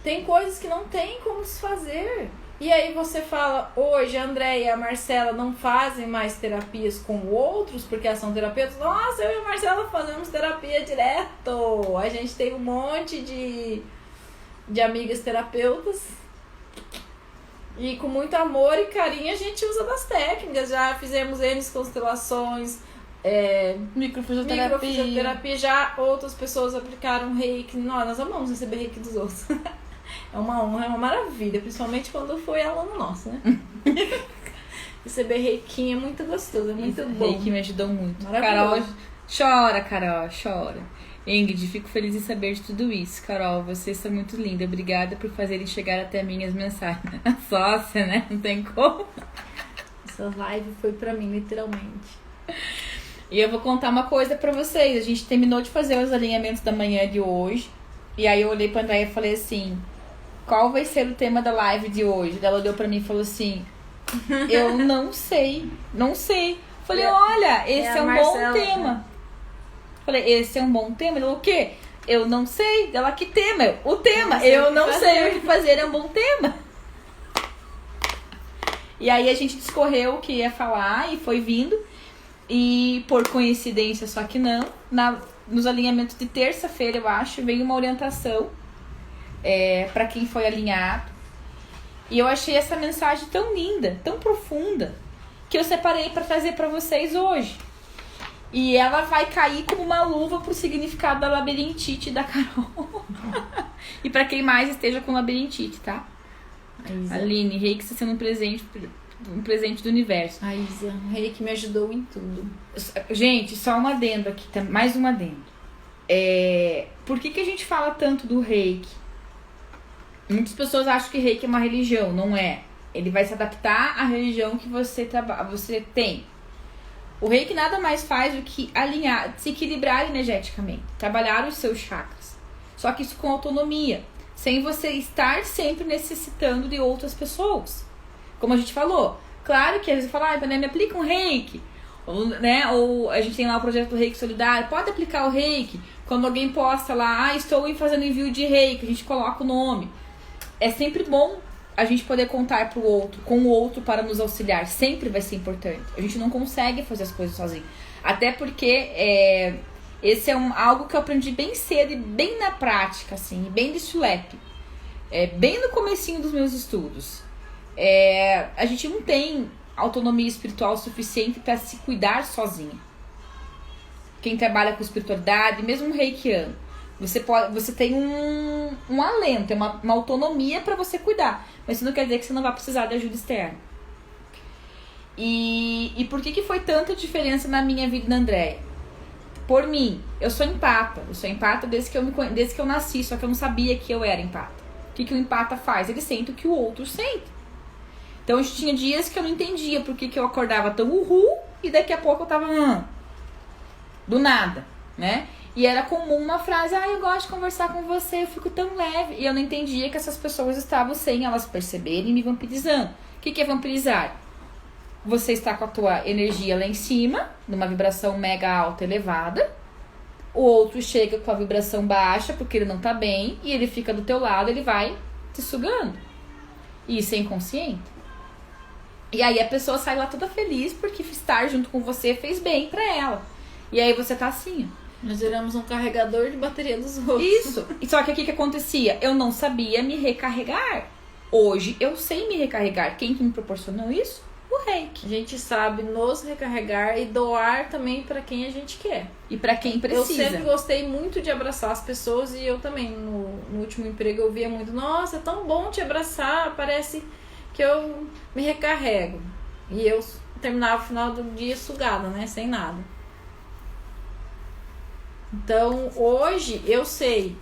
Tem coisas que não tem como se fazer. E aí você fala, hoje a Andréia e a Marcela não fazem mais terapias com outros, porque elas são terapeutas. Nossa, eu e a Marcela fazemos terapia direto. A gente tem um monte de amigas terapeutas. E com muito amor e carinho a gente usa das técnicas. Já fizemos N constelações, microfisioterapia. Já outras pessoas aplicaram reiki. Nós amamos receber reiki dos outros. É uma honra, é uma maravilha, principalmente quando foi aluno nosso, né? Receber reiki é muito gostoso, é muito bom. Reiki me ajudou muito. Carol, chora. Ingrid, fico feliz em saber de tudo isso. Carol, vocês são muito linda. Obrigada por fazerem chegar até mim as mensagens. A sócia, né? Não tem como. Essa live foi pra mim, literalmente. E eu vou contar uma coisa pra vocês. A gente terminou de fazer os alinhamentos da manhã de hoje. E aí eu olhei pra Andréia e falei assim, qual vai ser o tema da live de hoje? Ela olhou pra mim e falou assim, eu não sei. Falei, olha, esse é um bom tema. Falei, esse é um bom tema? Ela, o quê? Eu não sei. Ela, que tema? O tema. Eu não sei o que fazer, é um bom tema. E aí a gente discorreu o que ia falar e foi vindo. E por coincidência, só que não, nos alinhamentos de terça-feira, eu acho, veio uma orientação para quem foi alinhado. E eu achei essa mensagem tão linda, tão profunda, que eu separei para trazer para vocês hoje. E ela vai cair como uma luva pro significado da labirintite da Carol. E para quem mais esteja com labirintite, tá? Aline, reiki está sendo um presente do universo. A Isa, reiki me ajudou em tudo. Gente, só um adendo aqui, mais um adendo. Por que a gente fala tanto do reiki? Muitas pessoas acham que reiki é uma religião, não é. Ele vai se adaptar à religião que você tem. O reiki nada mais faz do que alinhar, se equilibrar energeticamente, trabalhar os seus chakras. Só que isso com autonomia, sem você estar sempre necessitando de outras pessoas. Como a gente falou, claro que às vezes fala, me aplica um reiki. Ou, né, ou a gente tem lá o projeto do Reiki Solidário, pode aplicar o reiki. Quando alguém posta lá, estou fazendo envio de reiki, a gente coloca o nome. É sempre bom a gente poder contar com o outro para nos auxiliar. Sempre vai ser importante. A gente não consegue fazer as coisas sozinho. Até porque esse é algo que eu aprendi bem cedo e bem na prática, assim, bem de chulepe. Bem no comecinho dos meus estudos. A gente não tem autonomia espiritual suficiente para se cuidar sozinha. Quem trabalha com espiritualidade, mesmo um reikiano, você tem um alento, uma autonomia para você cuidar, mas isso não quer dizer que você não vai precisar de ajuda externa. E por que foi tanta diferença na minha vida e na Andréia? Por mim, eu sou empata desde que eu nasci, só que eu não sabia que eu era empata. O que o empata faz? Ele sente o que o outro sente. Então tinha dias que eu não entendia por que eu acordava tão e daqui a pouco eu tava do nada, né? E era comum uma frase, eu gosto de conversar com você, eu fico tão leve. E eu não entendia que essas pessoas estavam sem elas perceberem me vampirizando. O que é vampirizar? Você está com a tua energia lá em cima, numa vibração mega alta, elevada. O outro chega com a vibração baixa, porque ele não tá bem, e ele fica do teu lado, ele vai te sugando. E isso é inconsciente. E aí a pessoa sai lá toda feliz, porque estar junto com você fez bem pra ela. E aí você tá assim, Nós viramos um carregador de bateria dos outros. Isso. Só que o que acontecia? Eu não sabia me recarregar. Hoje eu sei me recarregar. Quem que me proporcionou isso? O reiki. A gente sabe nos recarregar e doar também pra quem a gente quer. E pra quem precisa. Eu sempre gostei muito de abraçar as pessoas e eu também, no último emprego, eu via muito, nossa, é tão bom te abraçar, parece que eu me recarrego. E eu terminava o final do dia sugada, né? Sem nada. Então, hoje eu sei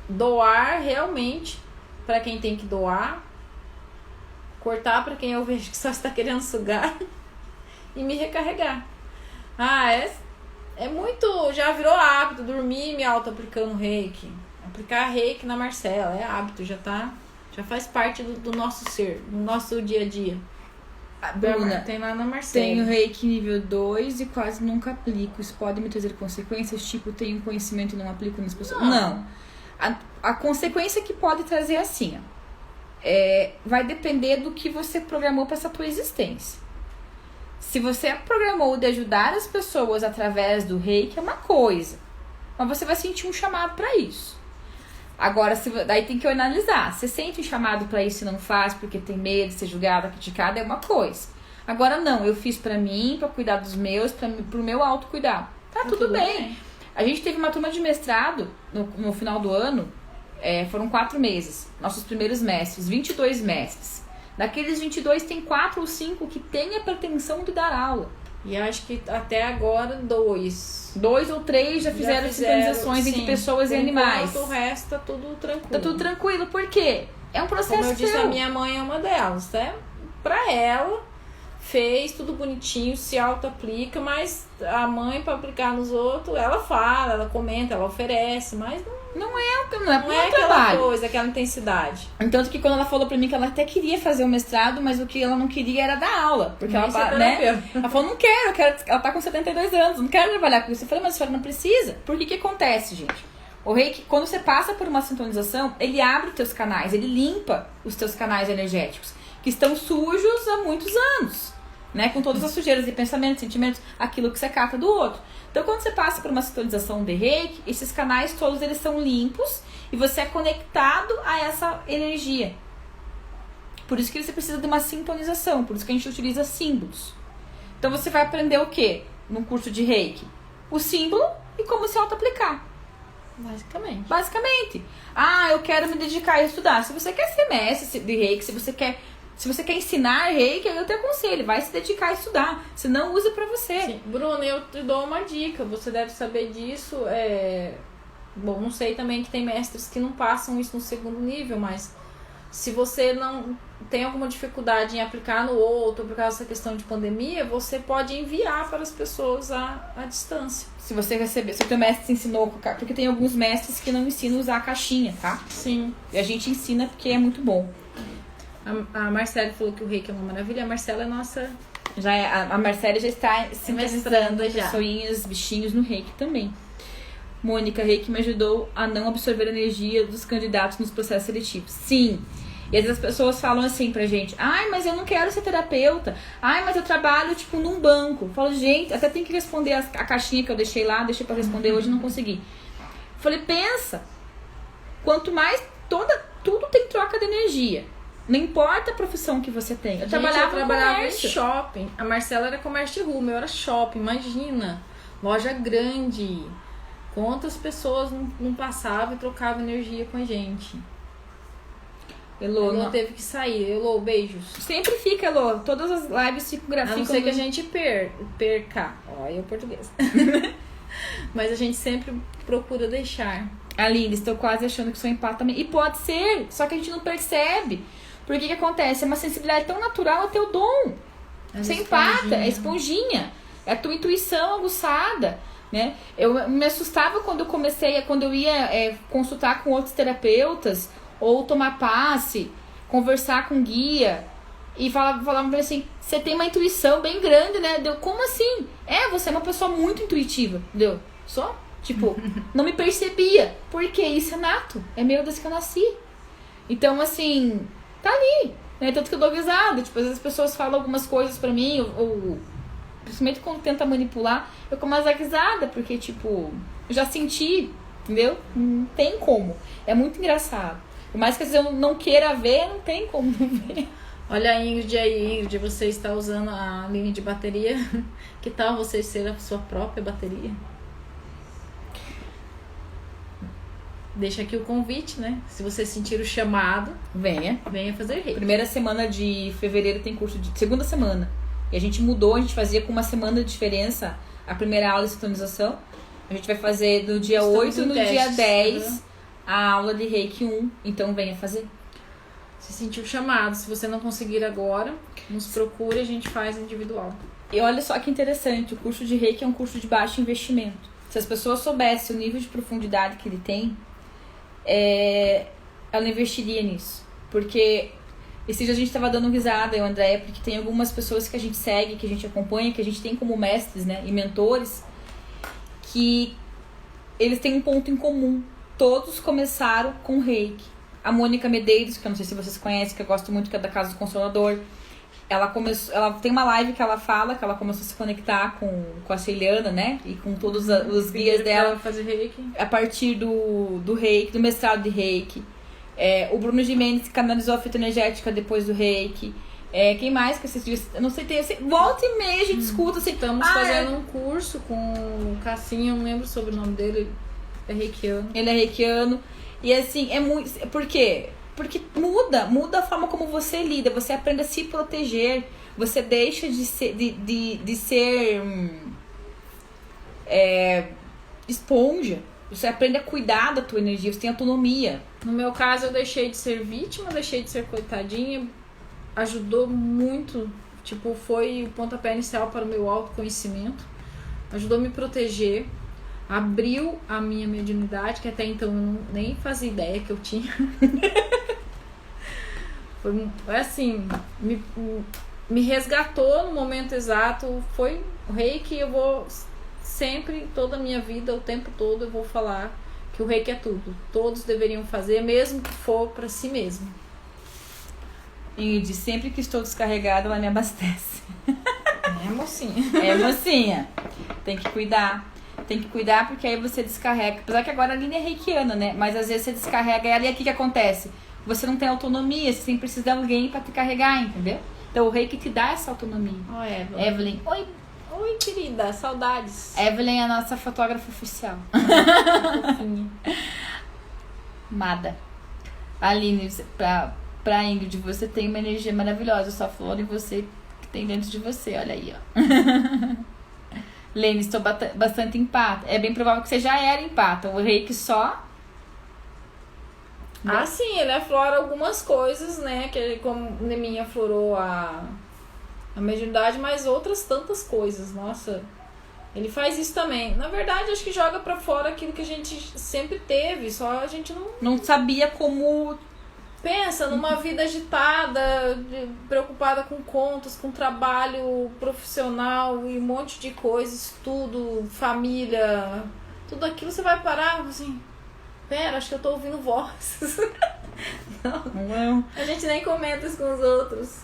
doar realmente para quem tem que doar, cortar para quem eu vejo que só está querendo sugar e me recarregar. É muito, já virou hábito dormir me auto-aplicando reiki. Aplicar reiki na Marcela, é hábito, já faz parte do nosso ser, do nosso dia a dia. Bruna, tem lá na Marcela. Tenho reiki nível 2 e quase nunca aplico. Isso pode me trazer consequências? Tipo, tenho conhecimento e não aplico nas pessoas? Não. A consequência que pode trazer assim, vai depender do que você programou para essa tua existência. Se você programou de ajudar as pessoas através do reiki, é uma coisa. Mas você vai sentir um chamado para isso. Agora, daí tem que analisar. Você sente um chamado pra isso e não faz porque tem medo de ser julgada, criticada, é uma coisa. Agora não, eu fiz pra mim, pra cuidar dos meus, pro meu autocuidado. Tá tudo bem. A gente teve uma turma de mestrado no final do ano, foram 4 meses. Nossos primeiros mestres, 22 mestres. Daqueles 22, tem 4 ou 5 que têm a pretensão de dar aula. E acho que até agora 2 ou 3 já fizeram sintonizações entre pessoas e animais. O resto tá tudo tranquilo. Tá tudo tranquilo, por quê? É um processo. Como eu disse, a minha mãe é uma delas, né? Pra ela, fez tudo bonitinho, se auto-aplica, mas a mãe, pra aplicar nos outros, ela fala, ela comenta, ela oferece, mas não é aquela trabalho. Coisa, aquela intensidade. Tanto que quando ela falou pra mim que ela até queria fazer o mestrado, mas o que ela não queria era dar aula. Porque ela falou, não quero, ela tá com 72 anos, não quero trabalhar com isso. Eu falei, mas a senhora não precisa. Porque que acontece, gente? O reiki, quando você passa por uma sintonização, ele abre os teus canais, ele limpa os teus canais energéticos, que estão sujos há muitos anos, né? Com todas as sujeiras de pensamentos, sentimentos, aquilo que você cata do outro. Então, quando você passa por uma sintonização de reiki, esses canais todos eles são limpos e você é conectado a essa energia. Por isso que você precisa de uma sintonização, por isso que a gente utiliza símbolos. Então, você vai aprender o quê? Num curso de reiki? O símbolo e como se auto-aplicar. Basicamente. Eu quero me dedicar a estudar. Se você quer ser mestre de reiki, se você quer ensinar reiki, eu te aconselho, vai se dedicar a estudar. Se não, usa pra você. Sim. Bruna, eu te dou uma dica, você deve saber disso. Bom, não sei também que tem mestres que não passam isso no segundo nível, mas Se você não tem alguma dificuldade em aplicar no outro por causa dessa questão de pandemia, você pode enviar para as pessoas à distância. Se você receber, se o teu mestre te ensinou, porque tem alguns mestres que não ensinam a usar a caixinha, tá? Sim. E a gente ensina porque é muito bom. A Marcela falou que o reiki é uma maravilha. A Marcela é nossa... A Marcela já está se mestrando já. pessoinhas, bichinhos no reiki também. Mônica, reiki me ajudou a não absorver a energia dos candidatos nos processos seletivos. Sim. E às vezes as pessoas falam assim pra gente: ai, mas eu não quero ser terapeuta. Ai, mas eu trabalho, tipo, num banco. Eu falo, gente, até tem que responder a caixinha que eu deixei lá. Deixei pra responder hoje e não consegui. Eu falei, pensa. Quanto mais, tudo tem troca de energia. Não importa a profissão que você tem. Eu trabalhava em shopping. A Marcela era comércio de rua, eu era shopping. Imagina. Loja grande. Quantas pessoas não passavam e trocavam energia com a gente. Elô teve que sair. Elô, beijos. Sempre fica, Elô. Todas as lives ficam gráficas. A não ser que a gente perca. Olha o português. Mas a gente sempre procura deixar. Aline, estou quase achando que sou empata também. E pode ser, só que a gente não percebe. Porque que acontece? É uma sensibilidade tão natural, é teu dom. Você empata, é esponjinha. É a tua intuição aguçada, né? Eu me assustava quando eu ia consultar com outros terapeutas, ou tomar passe, conversar com guia, e falavam pra mim assim, você tem uma intuição bem grande, né? Deu, como assim? Você é uma pessoa muito intuitiva, deu? Só? Tipo, não me percebia, porque isso é nato, é meu desde que eu nasci. Então, assim, tá ali, né? Tanto que eu dou risada, tipo, às vezes as pessoas falam algumas coisas pra mim, ou principalmente quando tenta manipular, eu começo a dar risada, porque, tipo, eu já senti, entendeu? Não tem como. É muito engraçado. Por mais que às vezes eu não queira ver, não tem como não ver. Olha a Ingrid aí, Ingrid, você está usando a linha de bateria. Que tal você ser a sua própria bateria? Deixa aqui o convite, né? Se você sentir o chamado, venha fazer reiki. Primeira semana de fevereiro tem curso de... Segunda semana. E a gente mudou, a gente fazia com uma semana de diferença a primeira aula de sintonização. A gente vai fazer no dia 8 e no dia 10 a aula de reiki 1. Então venha fazer. Se sentiu chamado, se você não conseguir agora, nos procure, a gente faz individual. E olha só que interessante, o curso de reiki é um curso de baixo investimento. Se as pessoas soubessem o nível de profundidade que ele tem, ela investiria nisso. Porque esse dia a gente estava dando risada, eu e a Andréia, porque tem algumas pessoas que a gente segue, que a gente acompanha, que a gente tem como mestres, né, e mentores, que eles têm um ponto em comum. Todos começaram com reiki. A Mônica Medeiros, que eu não sei se vocês conhecem, que eu gosto muito, que é da Casa do Consolador, ela tem uma live que ela fala que ela começou a se conectar com a Ceiliana, né? E com todos os guias dela fazer reiki. A partir do reiki, do mestrado de reiki. O Bruno Gimenez canalizou a fita energética depois do reiki. Quem mais que esses dias? Eu não sei, volta e meia a gente escuta assim. Estamos fazendo um curso com o Cassinho, eu não lembro sobre o nome dele. É reikiano. Ele é reikiano. E assim, é muito... Por quê? Porque muda a forma como você lida. Você aprende a se proteger. Você deixa de ser esponja. Você aprende a cuidar da tua energia. Você tem autonomia. No meu caso, eu deixei de ser vítima, deixei de ser coitadinha. Ajudou muito. Tipo, foi o pontapé inicial para o meu autoconhecimento. Ajudou a me proteger. Abriu a minha mediunidade, que até então eu nem fazia ideia que eu tinha. Foi assim, me resgatou no momento exato. Foi o reiki. Eu vou sempre, toda a minha vida, o tempo todo, eu vou falar que o reiki é tudo. Todos deveriam fazer, mesmo que for para si mesmo. Ingrid, sempre que estou descarregada, ela me abastece. Mocinha. Mocinha. Tem que cuidar. Tem que cuidar porque aí você descarrega. Apesar que agora a linha é reikiana, né? Mas às vezes você descarrega ela e aqui que acontece? Você não tem autonomia, você sempre precisa de alguém pra te carregar, entendeu? Então o reiki te dá essa autonomia. Evelyn. Oi, querida. Saudades. Evelyn é a nossa fotógrafa oficial. Amada. Aline, pra Ingrid, você tem uma energia maravilhosa. Eu só falo em você que tem dentro de você. Olha aí, ó. Lene, estou bastante empata. É bem provável que você já era empata. O reiki só Ah, sim, ele aflora algumas coisas, né? Que como em mim aflorou a mediunidade, mas outras tantas coisas. Nossa, ele faz isso também. Na verdade, acho que joga pra fora aquilo que a gente sempre teve, só a gente não sabia como... Pensa numa vida agitada, preocupada com contas, com trabalho profissional e um monte de coisas, estudo, família, tudo aquilo você vai parar assim, pera, acho que eu tô ouvindo vozes. Não. A gente nem comenta isso com os outros.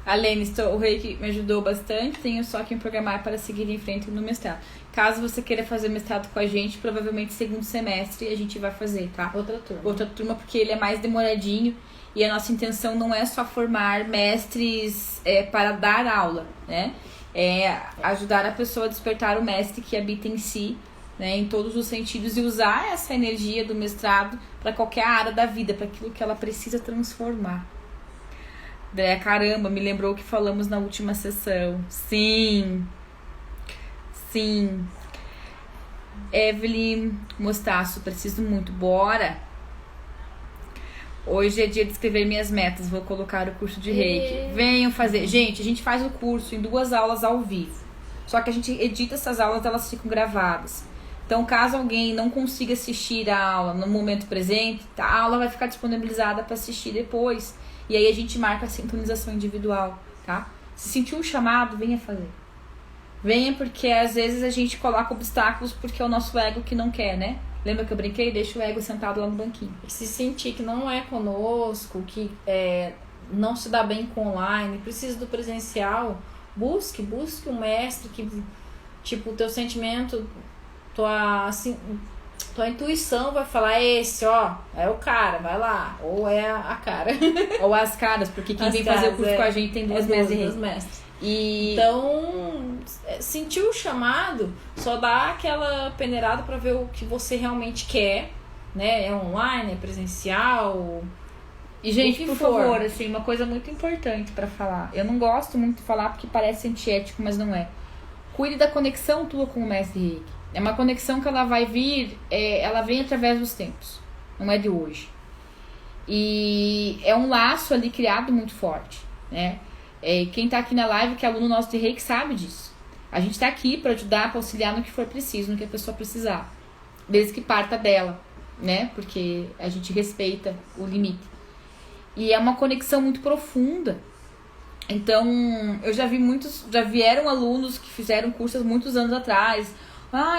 A Lene, o Reiki me ajudou bastante, tenho só que me programar para seguir em frente no mestrado. Caso você queira fazer mestrado com a gente, provavelmente segundo semestre a gente vai fazer, tá? Outra turma, porque ele é mais demoradinho e a nossa intenção não é só formar mestres para dar aula, né? É ajudar a pessoa a despertar o mestre que habita em si, né, em todos os sentidos, e usar essa energia do mestrado para qualquer área da vida, para aquilo que ela precisa transformar. Caramba, me lembrou o que falamos na última sessão. Sim. Evelyn Mostaço, preciso muito. Bora! Hoje é dia de escrever minhas metas. Vou colocar o curso de Reiki. Venham fazer. Gente, a gente faz o curso em 2 aulas ao vivo. Só que a gente edita essas aulas, elas ficam gravadas. Então, caso alguém não consiga assistir a aula no momento presente, a aula vai ficar disponibilizada para assistir depois. E aí a gente marca a sintonização individual, tá? Se sentir um chamado, venha fazer. Venha, porque às vezes a gente coloca obstáculos porque é o nosso ego que não quer, né? Lembra que eu brinquei? Deixa o ego sentado lá no banquinho. Se sentir que não é conosco, que não se dá bem com online, precisa do presencial, busque um mestre que, tipo, o teu sentimento, tua intuição vai falar, esse, ó, é o cara, vai lá. Ou é a cara. Ou as caras, porque quem vem fazer o curso com a gente tem 2 mestres. Então, sentir o chamado, só dá aquela peneirada pra ver o que você realmente quer, né? É online, é presencial. E, gente, por favor, assim, uma coisa muito importante pra falar. Eu não gosto muito de falar porque parece antiético, mas não é. Cuide da conexão tua com o mestre Reiki. É uma conexão que ela vai vir, ela vem através dos tempos, não é de hoje. E é um laço ali criado muito forte, né? Quem tá aqui na live, que é aluno nosso de Reiki, sabe disso. A gente tá aqui para ajudar, para auxiliar no que for preciso, no que a pessoa precisar. Desde que parta dela, né? Porque a gente respeita o limite. E é uma conexão muito profunda. Então, eu já vieram alunos que fizeram cursos muitos anos atrás.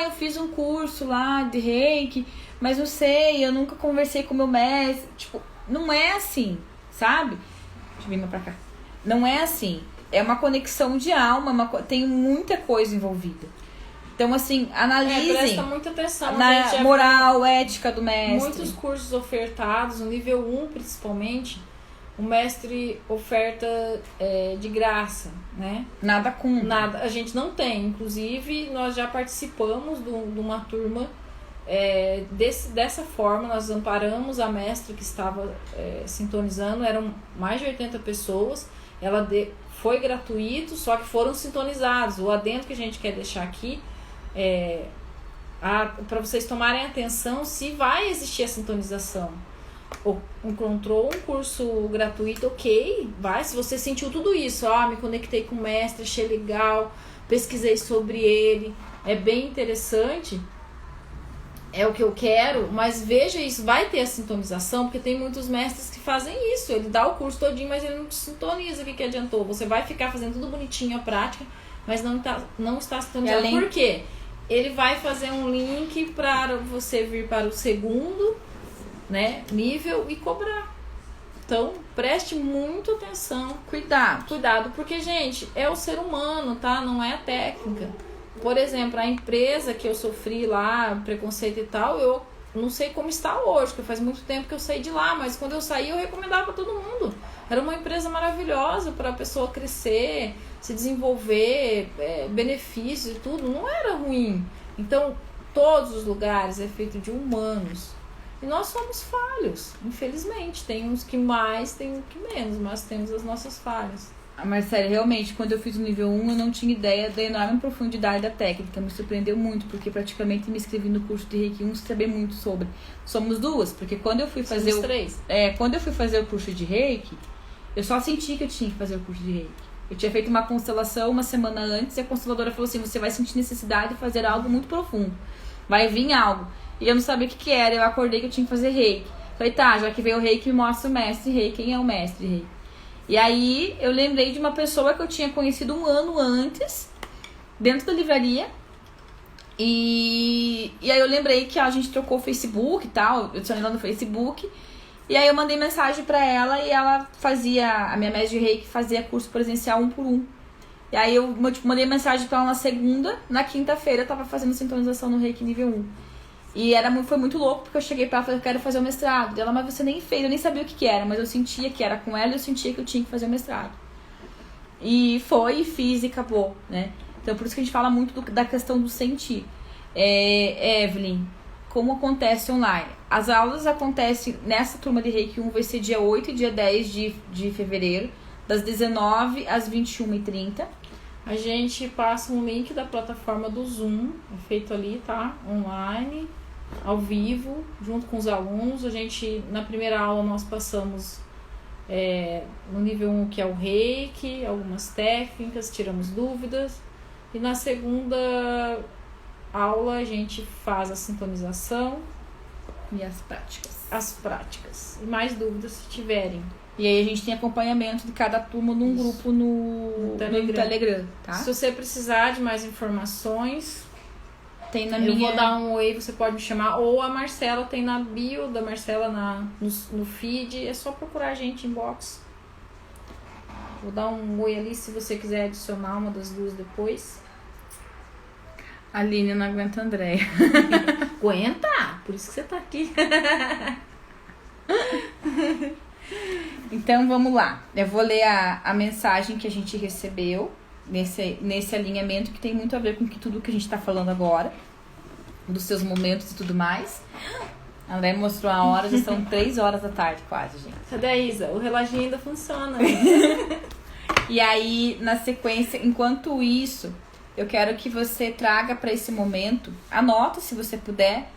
Eu fiz um curso lá de Reiki, mas eu sei, eu nunca conversei com meu mestre. Tipo, não é assim, sabe? Deixa eu vir mais pra cá. Não é assim. É uma conexão de alma, tem muita coisa envolvida. Então, assim, analisem. Presta muita atenção na moral, ética do mestre. Muitos cursos ofertados, no nível 1 principalmente, o mestre oferta de graça, né? Nada com... Nada, a gente não tem. Inclusive, nós já participamos de uma turma dessa forma. Nós amparamos a mestra que estava sintonizando. Eram mais de 80 pessoas. Foi gratuito, só que foram sintonizados. O adendo que a gente quer deixar aqui para vocês tomarem atenção se vai existir a sintonização. Encontrou um curso gratuito, ok, vai. Se você sentiu tudo isso, me conectei com o mestre, achei legal, pesquisei sobre ele, é bem interessante, é o que eu quero, mas veja isso, vai ter a sintonização, porque tem muitos mestres que fazem isso, ele dá o curso todinho, mas ele não te sintoniza, o que adiantou? Você vai ficar fazendo tudo bonitinho a prática, mas não está sintonizado. Por quê? Ele vai fazer um link para você vir para o segundo, né, nível e cobrar. Então, preste muita atenção. Cuidado, porque, gente, é o ser humano, tá? Não é a técnica. Por exemplo, a empresa que eu sofri lá, preconceito e tal, eu não sei como está hoje, porque faz muito tempo que eu saí de lá, mas quando eu saí eu recomendava para todo mundo. Era uma empresa maravilhosa para a pessoa crescer, se desenvolver, benefícios e tudo, não era ruim. Então, todos os lugares é feito de humanos. E nós somos falhos, infelizmente. Tem uns que mais, tem uns que menos, mas temos as nossas falhas. A Marcela, realmente, quando eu fiz o nível 1, eu não tinha ideia da enorme profundidade da técnica. Me surpreendeu muito, porque praticamente me inscrevi no curso de Reiki 1 sem saber muito sobre. Somos duas, porque quando eu fui fazer Somos três. quando eu fui fazer o curso de Reiki, eu só senti que eu tinha que fazer o curso de Reiki. Eu tinha feito uma constelação uma semana antes e a consteladora falou assim, você vai sentir necessidade de fazer algo muito profundo. Vai vir algo. E eu não sabia o que era, eu acordei que eu tinha que fazer Reiki. Falei, tá, já que veio o Reiki, me mostra o mestre Reiki. Quem é o mestre Reiki? E aí eu lembrei de uma pessoa que eu tinha conhecido um ano antes, dentro da livraria. E aí eu lembrei que a gente trocou o Facebook e tal, eu adicionei lá no Facebook. E aí eu mandei mensagem pra ela e ela fazia, a minha mestre de Reiki fazia curso presencial 1 por 1. E aí eu mandei mensagem pra ela na segunda, na quinta-feira eu tava fazendo sintonização no Reiki nível 1. E foi muito louco, porque eu cheguei pra ela e falei, eu quero fazer o mestrado. E ela, mas você nem fez, eu nem sabia o que era, mas eu sentia que era com ela e eu sentia que eu tinha que fazer o mestrado. E fiz e acabou, né? Então por isso que a gente fala muito da questão do sentir. Evelyn, como acontece online? As aulas acontecem nessa turma de Reiki 1, vai ser dia 8 e dia 10 de fevereiro, das 19 às 21h30. A gente passa um link da plataforma do Zoom, é feito ali, tá? Online, ao vivo, junto com os alunos. A gente, na primeira aula, nós passamos no nível 1, que é o Reiki, algumas técnicas, tiramos dúvidas. E na segunda aula, a gente faz a sintonização E as práticas. as práticas. E mais dúvidas se tiverem. E aí a gente tem acompanhamento de cada turma num grupo no Telegram, tá? Se você precisar de mais informações, Tem na eu minha... vou dar um oi, você pode me chamar. Ou a Marcela, tem na bio da Marcela no feed. É só procurar a gente, inbox. Vou dar um oi ali se você quiser adicionar uma das duas depois. A Aline não aguenta a Andréia. Aguenta! Por isso que você tá aqui. Então vamos lá. Eu vou ler a mensagem que a gente recebeu nesse alinhamento que tem muito a ver com tudo que a gente tá falando agora. Dos seus momentos e tudo mais. A André mostrou a hora, já são 3 horas da tarde quase, gente. Cadê a Isa? O reloginho ainda funciona. E aí, na sequência, enquanto isso, eu quero que você traga para esse momento, anota se você puder,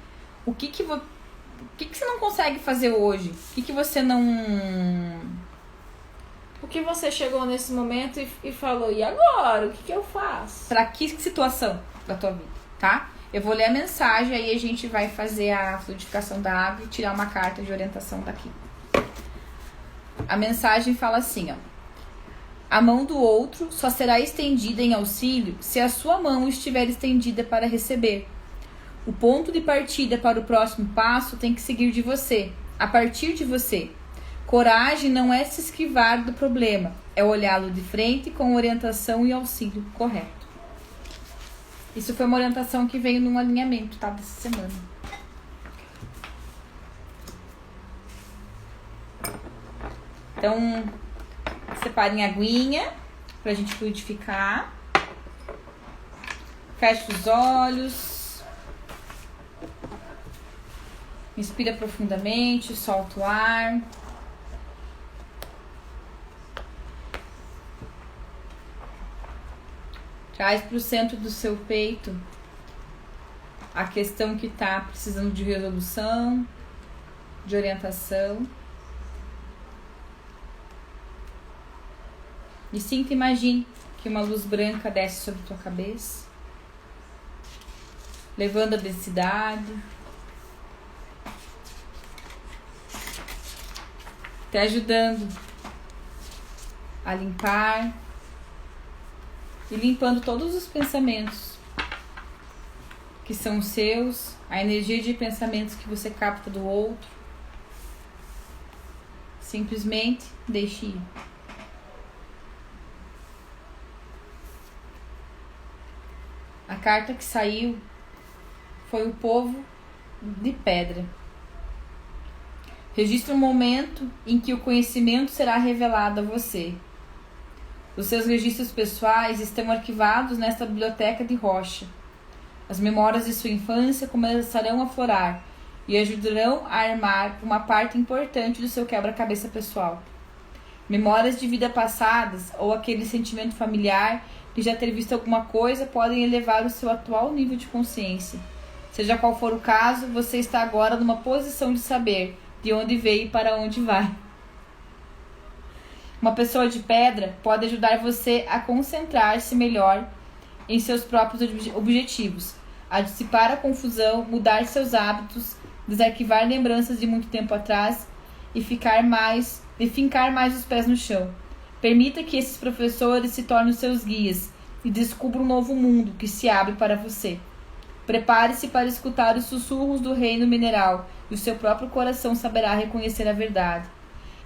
o que você não consegue fazer hoje? O que você não... O que você chegou nesse momento e falou, e agora? O que eu faço? Pra que situação da tua vida, tá? Eu vou ler a mensagem, aí a gente vai fazer a fluidificação da água e tirar uma carta de orientação daqui. A mensagem fala assim, ó. A mão do outro só será estendida em auxílio se a sua mão estiver estendida para receber. O ponto de partida para o próximo passo tem que seguir de você, a partir de você. Coragem não é se esquivar do problema, é olhá-lo de frente com orientação e auxílio correto. Isso foi uma orientação que veio num alinhamento, tá? Dessa semana. Então, separem a aguinha pra gente fluidificar. Feche os olhos. Inspira profundamente, solta o ar. Traz para o centro do seu peito a questão que está precisando de resolução, de orientação. E sinta, imagine que uma luz branca desce sobre a tua cabeça, levando a densidade, te ajudando a limpar e limpando todos os pensamentos que são seus, a energia de pensamentos que você capta do outro. Simplesmente deixe ir. A carta que saiu foi o povo de pedra. Registre um momento em que o conhecimento será revelado a você. Os seus registros pessoais estão arquivados nesta biblioteca de rocha. As memórias de sua infância começarão a florar e ajudarão a armar uma parte importante do seu quebra-cabeça pessoal. Memórias de vida passadas ou aquele sentimento familiar de já ter visto alguma coisa podem elevar o seu atual nível de consciência. Seja qual for o caso, você está agora numa posição de saber de onde veio e para onde vai. Uma pessoa de pedra pode ajudar você a concentrar-se melhor em seus próprios objetivos, a dissipar a confusão, mudar seus hábitos, desarquivar lembranças de muito tempo atrás e fincar mais os pés no chão. Permita que esses professores se tornem seus guias e descubra um novo mundo que se abre para você. Prepare-se para escutar os sussurros do reino mineral e o seu próprio coração saberá reconhecer a verdade.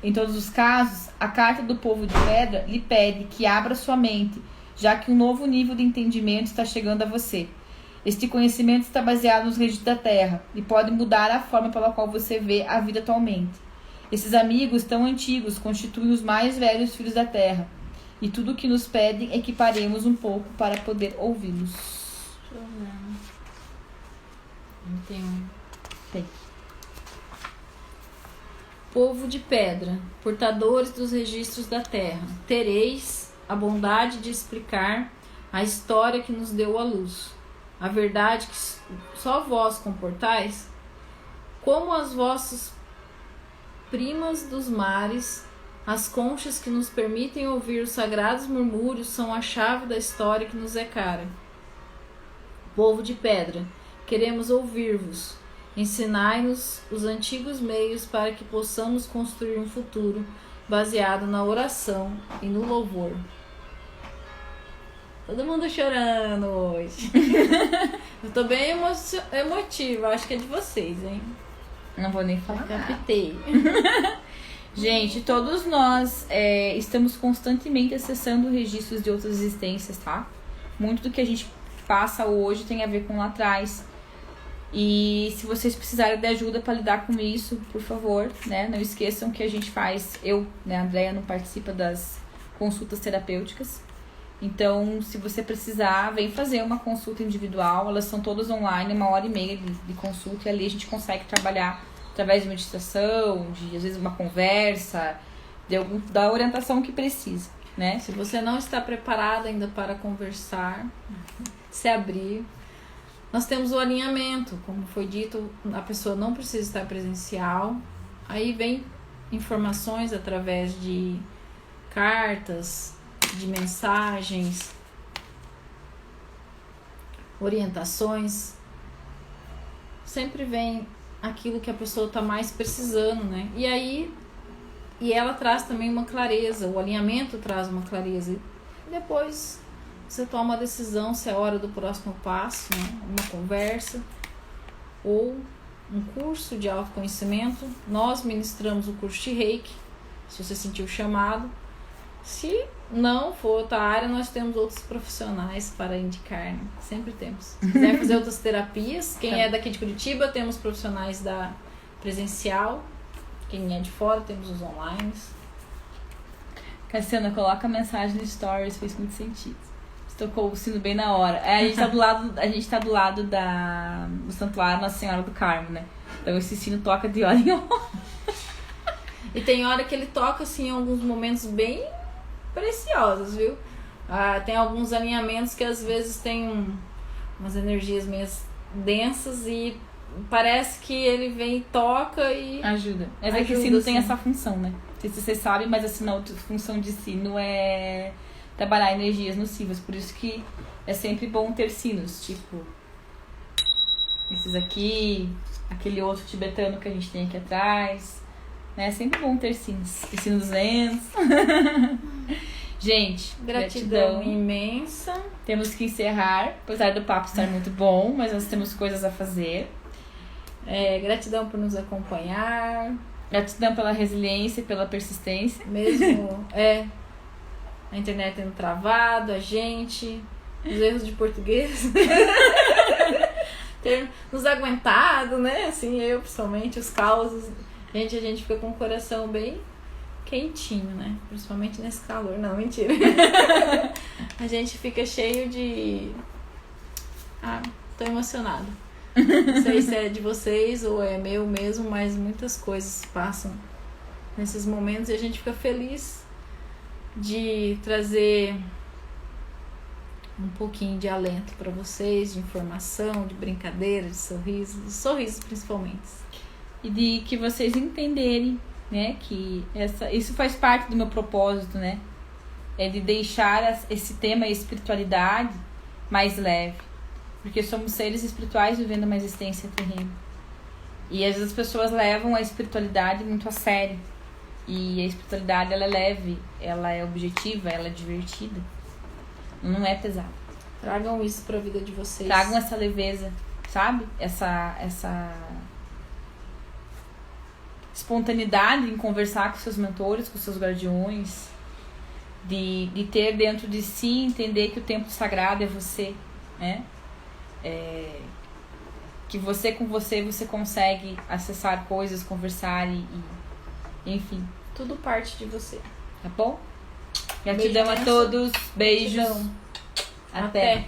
Em todos os casos, a carta do povo de pedra lhe pede que abra sua mente, já que um novo nível de entendimento está chegando a você. Este conhecimento está baseado nos registros da Terra e pode mudar a forma pela qual você vê a vida atualmente. Esses amigos tão antigos constituem os mais velhos filhos da Terra, e tudo o que nos pedem é que paremos um pouco para poder ouvi-los. Deixa eu ver. Não tem. Povo de pedra, portadores dos registros da terra, tereis a bondade de explicar a história que nos deu a luz, a verdade que só vós comportais, como as vossas primas dos mares, as conchas que nos permitem ouvir os sagrados murmúrios são a chave da história que nos é cara. Povo de pedra, queremos ouvir-vos. Ensinai-nos os antigos meios para que possamos construir um futuro baseado na oração e no louvor. Todo mundo chorando hoje. Eu tô bem emotiva, acho que é de vocês, hein? Não vou nem falar. Captei. Gente, todos nós estamos constantemente acessando registros de outras existências, tá? Muito do que a gente passa hoje tem a ver com lá atrás. E se vocês precisarem de ajuda para lidar com isso, por favor, né? Não esqueçam que a gente faz... a Andrea não participa das consultas terapêuticas. Então, se você precisar, vem fazer uma consulta individual. Elas são todas online, 1h30 de consulta. E ali a gente consegue trabalhar através de meditação, de às vezes uma conversa, da orientação que precisa, né? Se você não está preparado ainda para conversar, se abrir... Nós temos o alinhamento, como foi dito, a pessoa não precisa estar presencial. Aí vem informações através de cartas, de mensagens, orientações. Sempre vem aquilo que a pessoa está mais precisando, né? E ela traz também uma clareza, o alinhamento traz uma clareza. E depois você toma uma decisão se é hora do próximo passo, né? Uma conversa ou um curso de autoconhecimento. Nós ministramos o curso de Reiki, se você sentiu o chamado. Se não for outra área, nós temos outros profissionais para indicar, né? Sempre temos. Se quiser fazer outras terapias, quem é daqui de Curitiba, temos profissionais da presencial. Quem é de fora, temos os online. Cassiana, coloca a mensagem no Stories, fez muito sentido. Tocou o sino bem na hora. A gente tá do lado do Santuário Nossa Senhora do Carmo, né? Então esse sino toca de hora em hora. E tem hora que ele toca, assim, em alguns momentos bem preciosos, viu? Tem alguns alinhamentos que às vezes tem umas energias meio densas e parece que ele vem e toca e... Ajuda. Mas é que o sino tem essa função, né? Não sei se vocês sabem, mas assim, a outra função de sino é... trabalhar energias nocivas, por isso que é sempre bom ter sinos, tipo esses aqui, aquele outro tibetano que a gente tem aqui atrás, né? É sempre bom ter sinos, o sino dos ventos. Gente, gratidão imensa. Temos que encerrar, apesar do papo estar muito bom, mas nós temos coisas a fazer. Gratidão por nos acompanhar. Gratidão pela resiliência e pela persistência. Mesmo, a internet tendo travado, a gente, os erros de português, ter nos aguentado, né? Assim, eu, principalmente, os causos. A gente fica com o coração bem quentinho, né? Principalmente nesse calor. Não, mentira. A gente fica cheio de... tô emocionada. Não sei se é de vocês ou é meu mesmo, mas muitas coisas passam nesses momentos e a gente fica feliz de trazer um pouquinho de alento para vocês, de informação, de brincadeira, de sorrisos principalmente. E de que vocês entenderem, né, que isso faz parte do meu propósito, né? É de deixar esse tema espiritualidade mais leve. Porque somos seres espirituais vivendo uma existência terrena. E às vezes as pessoas levam a espiritualidade muito a sério. E a espiritualidade, ela é leve, ela é objetiva, ela é divertida. Não é pesada. Tragam isso pra vida de vocês. Tragam essa leveza, sabe? Essa espontaneidade em conversar com seus mentores, com seus guardiões. De ter dentro de si, entender que o tempo sagrado é você, né? Que você com você consegue acessar coisas, conversar e enfim. Tudo parte de você. Tá bom? Gratidão a todos. Beijos. Gratidão. Até.